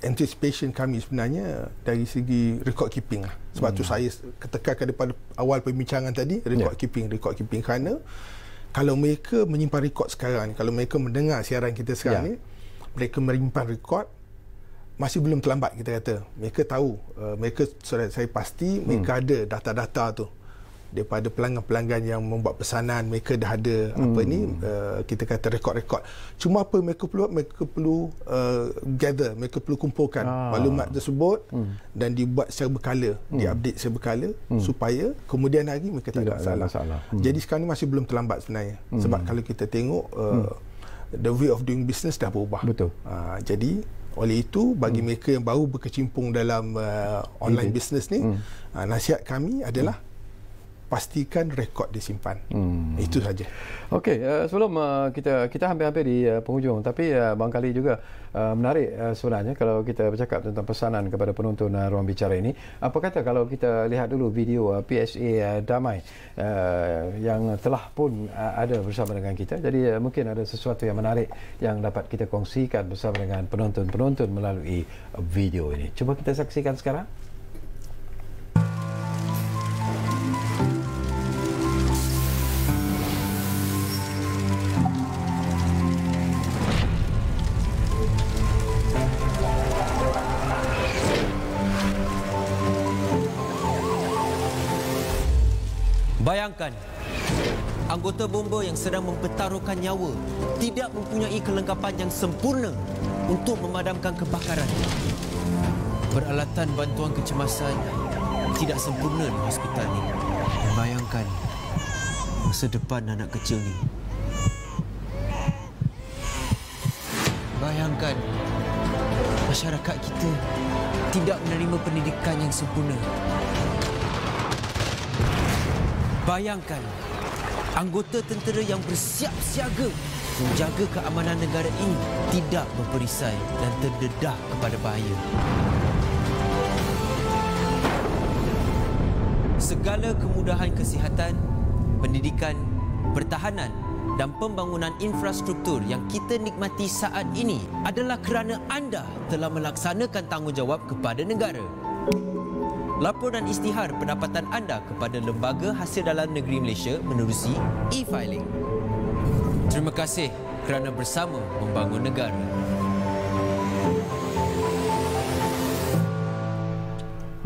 anticipation kami sebenarnya dari segi record keeping lah. Sebab tu saya ketekankan daripada awal perbincangan tadi, record keeping kerana kalau mereka menyimpan rekod sekarang ni, kalau mereka mendengar siaran kita sekarang ni, mereka menyimpan rekod, masih belum terlambat kita kata. Mereka tahu, mereka saya pasti mereka ada data-data tu daripada pelanggan-pelanggan yang membuat pesanan, mereka dah ada kita kata rekod-rekod. Cuma apa mereka perlu gather, mereka perlu kumpulkan maklumat tersebut dan dibuat secara berkala, diupdate secara berkala supaya kemudian hari mereka tak ada masalah. Jadi sekarang ni masih belum terlambat sebenarnya. Sebab kalau kita tengok the way of doing business dah berubah. Betul. Jadi oleh itu bagi mereka yang baru berkecimpung dalam online business ni, nasihat kami adalah pastikan rekod disimpan. Itu saja. Okey, sebelum kita hampir-hampir di penghujung, tapi barangkali juga menarik sebenarnya kalau kita bercakap tentang pesanan kepada penonton Ruang Bicara ini. Apa kata kalau kita lihat dulu video PSA Damai yang telah pun ada bersama dengan kita. Jadi mungkin ada sesuatu yang menarik yang dapat kita kongsikan bersama dengan penonton-penonton melalui video ini. Cuba kita saksikan sekarang. Bayangkan, anggota bomba yang sedang mempertaruhkan nyawa tidak mempunyai kelengkapan yang sempurna untuk memadamkan kebakaran. Peralatan bantuan kecemasan tidak sempurna di hospital ini. Dan bayangkan masa depan anak kecil ni. Bayangkan masyarakat kita tidak menerima pendidikan yang sempurna. Bayangkan anggota tentera yang bersiap siaga menjaga keamanan negara ini tidak berperisai dan terdedah kepada bahaya. Segala kemudahan kesihatan, pendidikan, pertahanan dan pembangunan infrastruktur yang kita nikmati saat ini adalah kerana anda telah melaksanakan tanggungjawab kepada negara. Laporan istihar pendapatan anda kepada Lembaga Hasil Dalam Negeri Malaysia menerusi e-filing. Terima kasih kerana bersama membangun negara.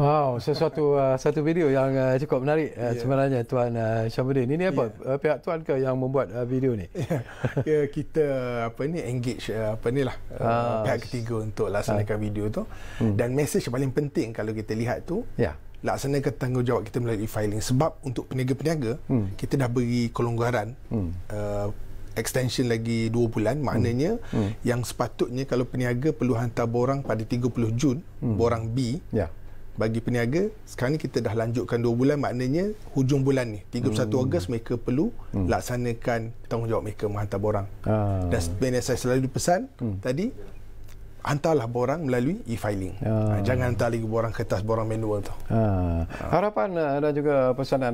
Wow, satu video yang cukup menarik sebenarnya Tuan Syamudin. Ini apa pihak tuan ke yang membuat video ni? Kita engage pihak ketiga untuk laksanakan video tu. Dan mesej paling penting kalau kita lihat tu, laksanakan tanggungjawab kita melalui e-filing. Sebab untuk peniaga-peniaga, kita dah beri kelonggaran extension lagi 2 bulan. Maknanya yang sepatutnya kalau peniaga perlu hantar borang pada 30 Jun, borang B, bagi peniaga, sekarang ni kita dah lanjutkan 2 bulan. Maknanya hujung bulan ni 31 Ogos mereka perlu laksanakan tanggungjawab mereka menghantar borang. Dan sebenarnya saya selalu pesan tadi, hantarlah borang melalui e-filing. Jangan hantar lagi borang kertas, borang manual tu. Harapan dan juga pesanan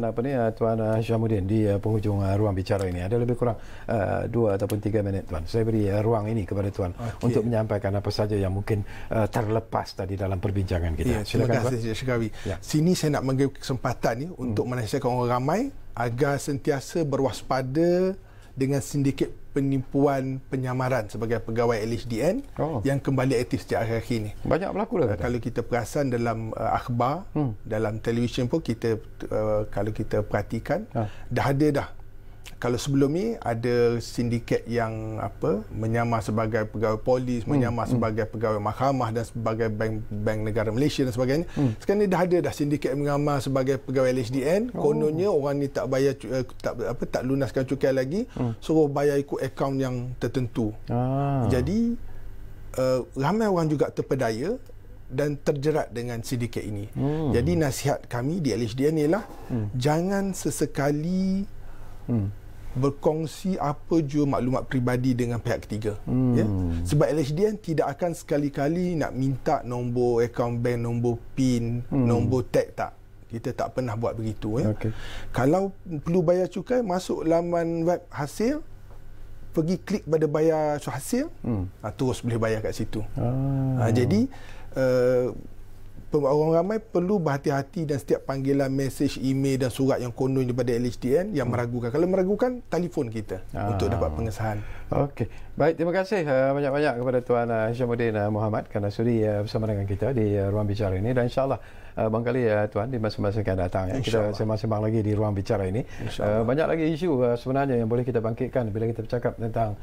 Tuan Syamudin di penghujung ruang bicara ini. Ada lebih kurang 2 ataupun 3 minit Tuan. Saya beri ruang ini kepada Tuan untuk menyampaikan apa saja yang mungkin terlepas tadi dalam perbincangan kita. Silakan. Terima kasih Syekawi. Sini saya nak mengambil kesempatan ni untuk menasihatkan orang ramai agar sentiasa berwaspada dengan sindiket penipuan penyamaran sebagai pegawai LHDN yang kembali aktif sejak akhir-akhir ini. Banyak berlaku dah. Kalau kita perasan dalam akhbar, dalam televisyen pun kita kalau kita perhatikan dah ada. Kalau sebelum ni ada sindiket yang menyamar sebagai pegawai polis, menyamar sebagai pegawai mahkamah dan sebagai bank negara Malaysia dan sebagainya. Sekarang ni dah ada sindiket yang menyamar sebagai pegawai LHDN. Kononnya orang ni tak bayar tak lunaskan cukai lagi, suruh bayar ikut akaun yang tertentu. Jadi ramai orang juga terpedaya dan terjerat dengan sindiket ini. Jadi nasihat kami di LHDN ialah jangan sesekali berkongsi apa jua maklumat peribadi dengan pihak ketiga. Sebab LHDN tidak akan sekali-kali nak minta nombor akaun bank, nombor PIN, nombor tag, tak. Kita tak pernah buat begitu. Kalau perlu bayar cukai, masuk laman web hasil, pergi klik pada bayar hasil, terus boleh bayar kat situ. Jadi orang ramai perlu berhati-hati dan setiap panggilan, mesej, email dan surat yang konon daripada LHDN yang meragukan. Kalau meragukan, telefon kita untuk dapat pengesahan. Okey. Baik, terima kasih banyak-banyak kepada Tuan Hishamuddin Muhammad kerana sudi bersama dengan kita di ruang bicara ini, dan insya-Allah barangkali Tuan di masa-masa akan datang kita sembang-sembang lagi di ruang bicara ini. Banyak lagi isu sebenarnya yang boleh kita bangkitkan bila kita bercakap tentang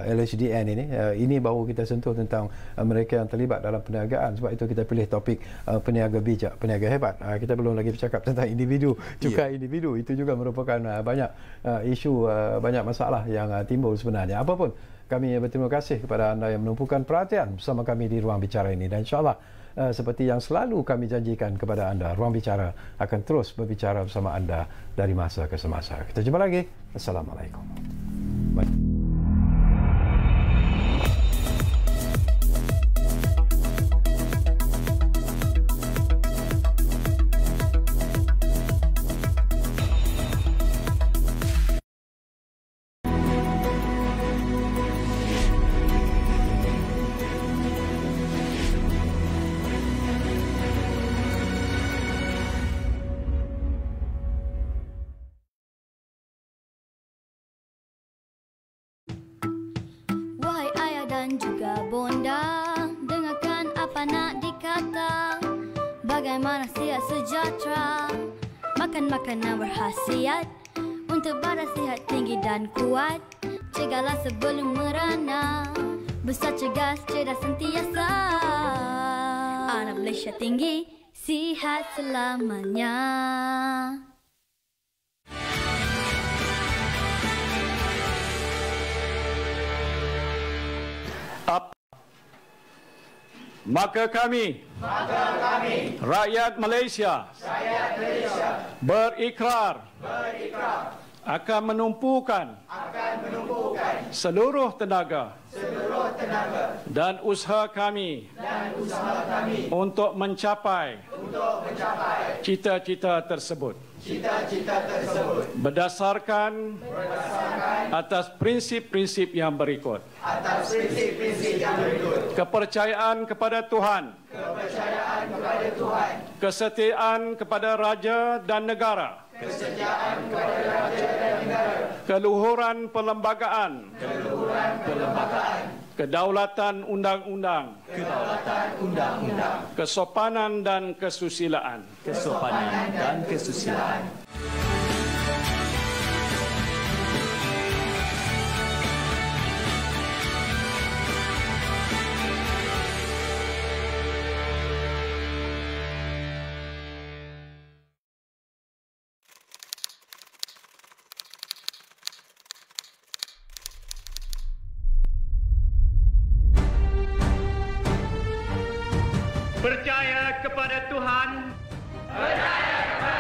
LHDN ini. Ini baru kita sentuh tentang mereka yang terlibat dalam perniagaan, sebab itu kita pilih topik peniaga bijak, peniaga hebat. Kita belum lagi bercakap tentang individu, cukai individu. Itu juga merupakan banyak isu, banyak masalah yang timbul sebenarnya. Apapun, kami berterima kasih kepada anda yang menumpukan perhatian bersama kami di ruang bicara ini, dan insya-Allah seperti yang selalu kami janjikan kepada anda, ruang bicara akan terus berbicara bersama anda dari masa ke semasa. Kita jumpa lagi. Assalamualaikum. Bye. Dan juga bonda, dengarkan apa nak dikata. Bagaimana sihat sejahtera, makan makanan berkhasiat untuk badan sihat tinggi dan kuat. Cegahlah sebelum merana, besar cergas cerdas sentiasa. Anak Malaysia tinggi, sihat selamanya. Maka kami rakyat Malaysia berikrar akan menumpukan seluruh tenaga dan usaha kami untuk mencapai cita-cita tersebut. Berdasarkan atas prinsip-prinsip yang berikut. Kepercayaan kepada Tuhan. Kesetiaan kepada raja dan negara. Keluhuran perlembagaan. Kedaulatan undang-undang. Kesopanan dan kesusilaan. Percaya kepada Tuhan. Percaya kepada